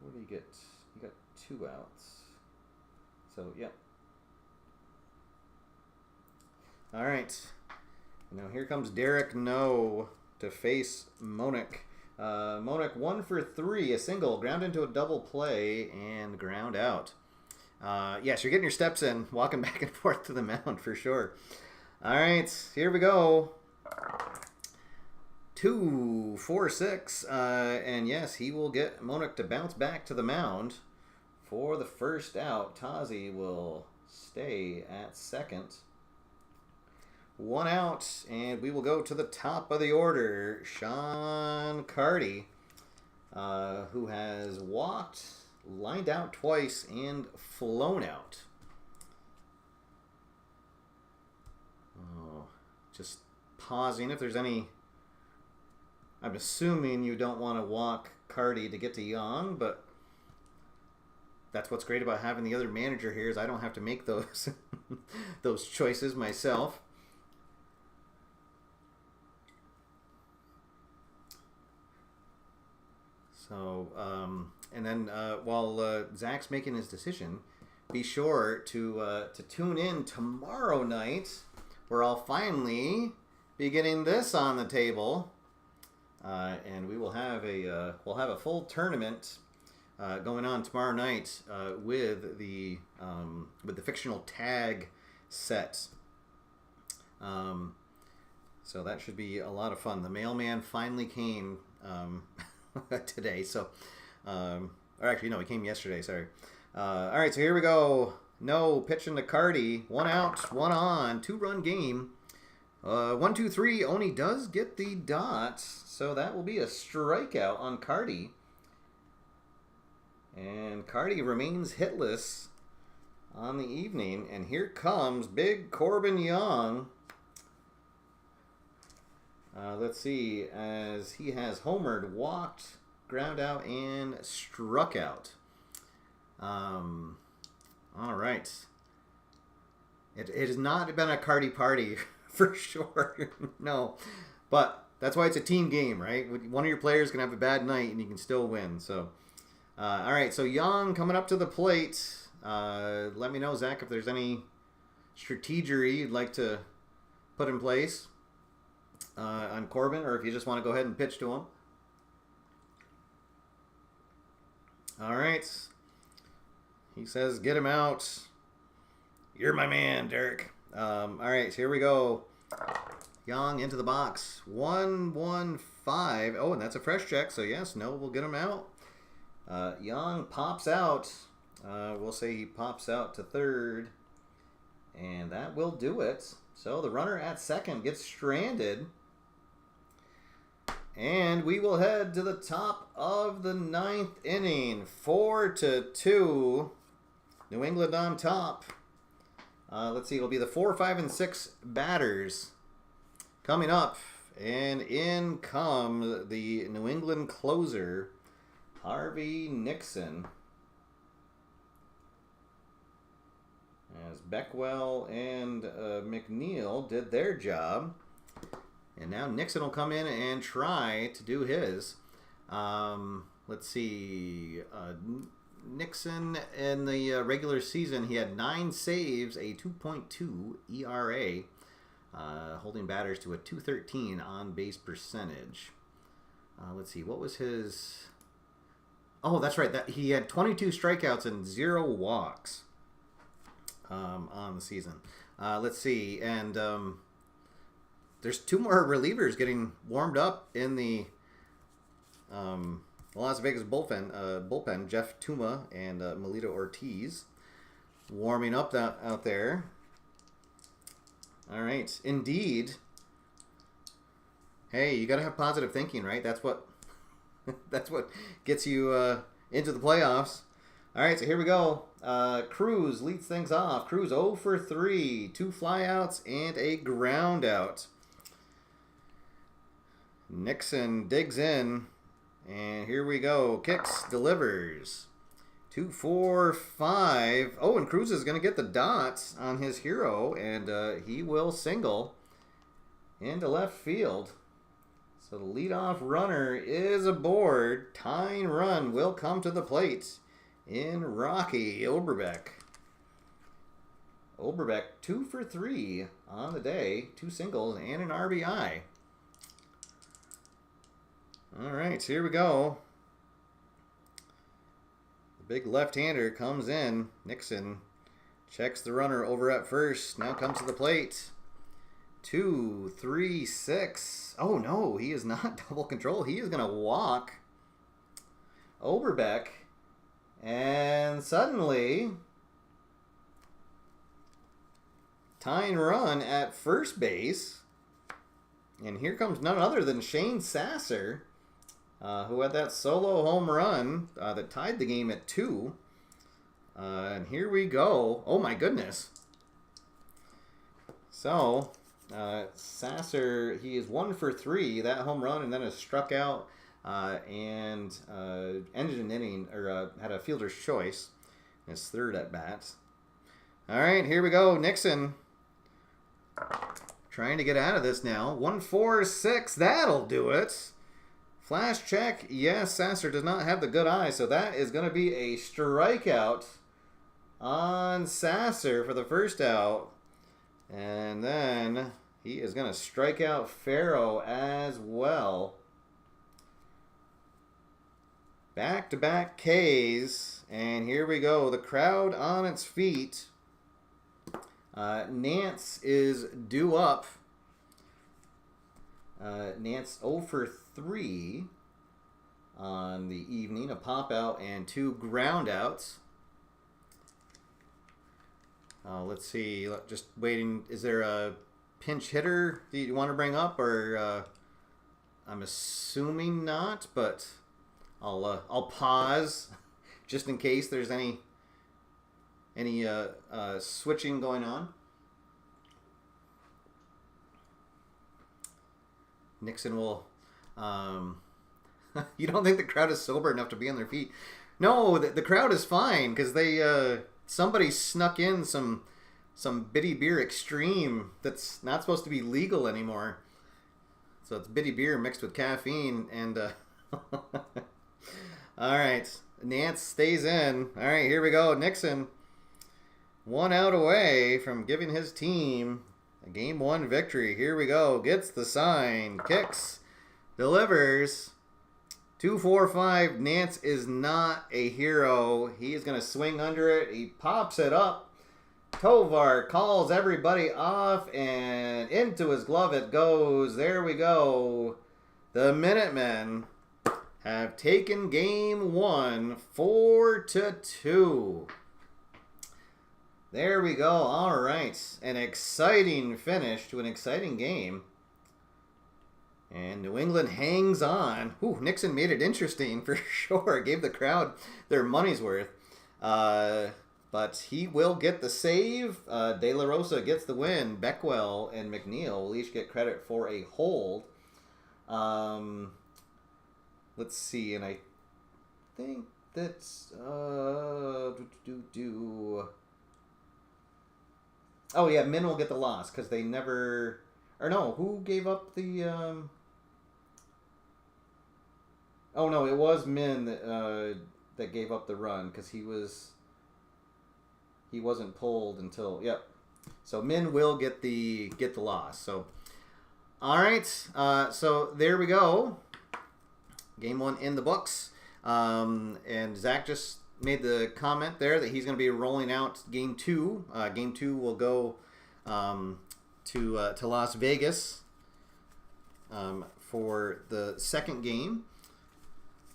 what did he get? He got 2 outs. So, yep. All right. Now here comes Derek No to face Monik. Monik 1 for 3, a single, ground into a double play, and ground out. Yes, you're getting your steps in, walking back and forth to the mound for sure. All right, here we go. 2, 4, 6. And yes, he will get Monarch to bounce back to the mound for the first out. Tazi will stay at second. 1 out, and we will go to the top of the order. Sean Carty, who has walked, lined out twice, and flown out. Oh, just pausing if there's any. I'm assuming you don't want to walk Carty to get to Young, but that's what's great about having the other manager here is I don't have to make those those choices myself. So, and then while Zach's making his decision, be sure to tune in tomorrow night, where I'll finally be getting this on the table, and we will have a full tournament going on tomorrow night with the fictional tag set. So that should be a lot of fun. The mailman finally came. Today, so or actually no, he came yesterday, sorry. All right, so here we go. No, pitching to Carty, 1 out, 1 on, 2-run game. 1, 2, 3. Oni does get the dot, so that will be a strikeout on Carty, and Carty remains hitless on the evening. And here comes big Corbin Young. Let's see, as he has homered, walked, ground out, and struck out. All right. It has not been a Carty party for sure. No. But that's why it's a team game, right? One of your players can have a bad night and you can still win. So, all right, so Young coming up to the plate. Let me know, Zach, if there's any strategery you'd like to put in place on Corbin, or if you just want to go ahead and pitch to him. All right. He says, get him out. You're my man, Derek. All right, here we go. Young into the box. 1-1-5. Oh, and that's a fresh check, so yes, no, we'll get him out. Young pops out. We'll say he pops out to third, and that will do it. So the runner at second gets stranded. And we will head to the top of the 9th inning. 4-2. New England on top. Let's see, it'll be the 4, 5, and 6 batters coming up. And in comes the New England closer, Harvey Nixon. As Beckwell and McNeil did their job. And now Nixon will come in and try to do his. Let's see. Nixon in the regular season, he had 9 saves, a 2.2 ERA, holding batters to a 213 on-base percentage. Let's see. What was his... Oh, that's right. He had 22 strikeouts and 0 walks on the season. Let's see. And... there's 2 more relievers getting warmed up in the Las Vegas bullpen. Jeff Tuma and Melito Ortiz warming up out there. All right, indeed. Hey, you got to have positive thinking, right? That's what gets you into the playoffs. All right, so here we go. Cruz leads things off. Cruz 0 for 3, 2 flyouts and a ground out. Nixon digs in, and here we go. Kicks, delivers. 2, 4, 5. Oh, and Cruz is going to get the dots on his hero, and he will single into left field. So the leadoff runner is aboard. Tying run will come to the plate in Rocky Oberbeck. Oberbeck 2 for 3 on the day. 2 singles and an RBI. All right, so here we go. The big left-hander comes in. Nixon checks the runner over at first. Now comes to the plate. 2, 3, 6. Oh no, he is not double control. He is going to walk Oberbeck. And suddenly, tying run at first base. And here comes none other than Shane Sasser, who had that solo home run that tied the game at 2. And here we go. Oh my goodness. So, Sasser, he is 1 for 3, that home run, and then has struck out and ended an inning, or had a fielder's choice in his 3rd at bat. All right, here we go. Nixon trying to get out of this now. 1-4-6, that'll do it. Flash check. Yes, Sasser does not have the good eye, so that is going to be a strikeout on Sasser for the first out. And then he is going to strike out Farrow as well. Back-to-back Ks. And here we go. The crowd on its feet. Nance is due up. Nance 0 for 3 on the evening. A pop-out and 2 ground-outs. Let's see. Just waiting. Is there a pinch hitter that you want to bring up, or I'm assuming not, but I'll pause just in case there's any switching going on. Nixon will. You don't think the crowd is sober enough to be on their feet? No, the crowd is fine because they. Somebody snuck in some bitty beer extreme that's not supposed to be legal anymore. So it's bitty beer mixed with caffeine. And all right, Nance stays in. All right, here we go. Nixon, 1 out away from giving his team a Game 1 victory. Here we go. Gets the sign, kicks, delivers. 2-4-5. Nance is not a hero. He is going to swing under it. He pops it up. Tovar calls everybody off, and into his glove it goes. There we go. The Minutemen have taken Game 1 4-2. There we go. All right. An exciting finish to an exciting game. And New England hangs on. Ooh, Nixon made it interesting for sure. Gave the crowd their money's worth. But he will get the save. De La Rosa gets the win. Beckwell and McNeil will each get credit for a hold. Let's see. And I think that's... Oh, yeah, Min will get the loss because they never... Or no, who gave up the... Oh no, it was Min that gave up the run because he wasn't pulled until So Min will get the loss. So all right, so there we go. Game 1 in the books. And Zach just made the comment there that he's going to be rolling out Game 2. Game 2 will go to Las Vegas for the second game.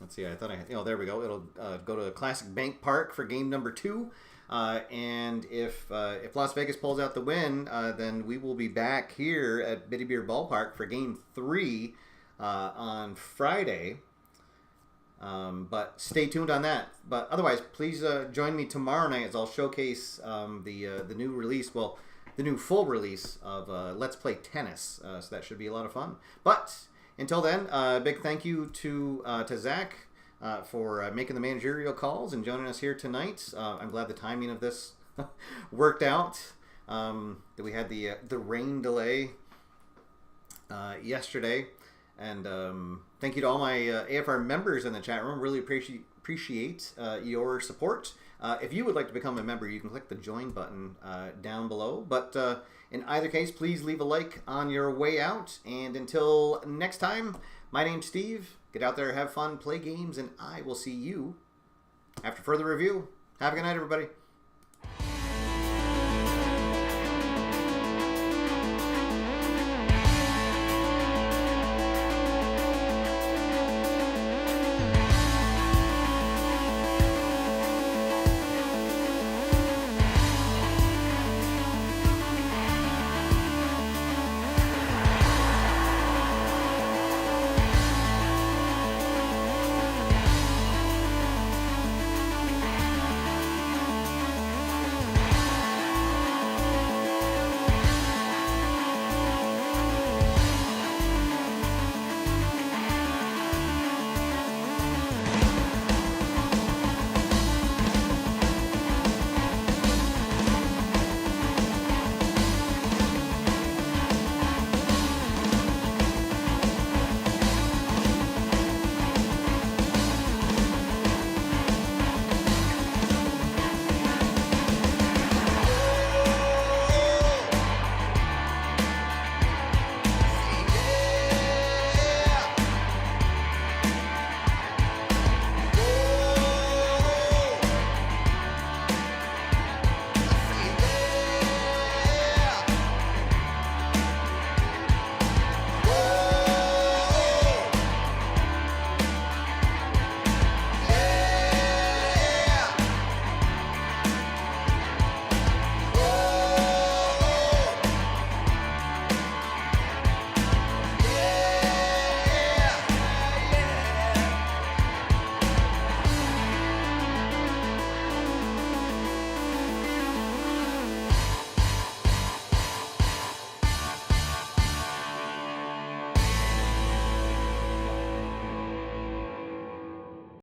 Let's see. I thought there we go. It'll go to Classic Bank Park for game number 2. And if Las Vegas pulls out the win, then we will be back here at Bitty Beer Ballpark for game 3 on Friday. But stay tuned on that. But otherwise, please join me tomorrow night as I'll showcase the new release. Well, the new full release of Let's Play Tennis. So that should be a lot of fun. But until then, big thank you to Zach for making the managerial calls and joining us here tonight. I'm glad the timing of this worked out. That we had the rain delay yesterday. And thank you to all my AFR members in the chat room. Really appreciate your support. If you would like to become a member, you can click the join button down below. But in either case, please leave a like on your way out. And until next time, my name's Steve. Get out there, have fun, play games, and I will see you after further review. Have a good night, everybody.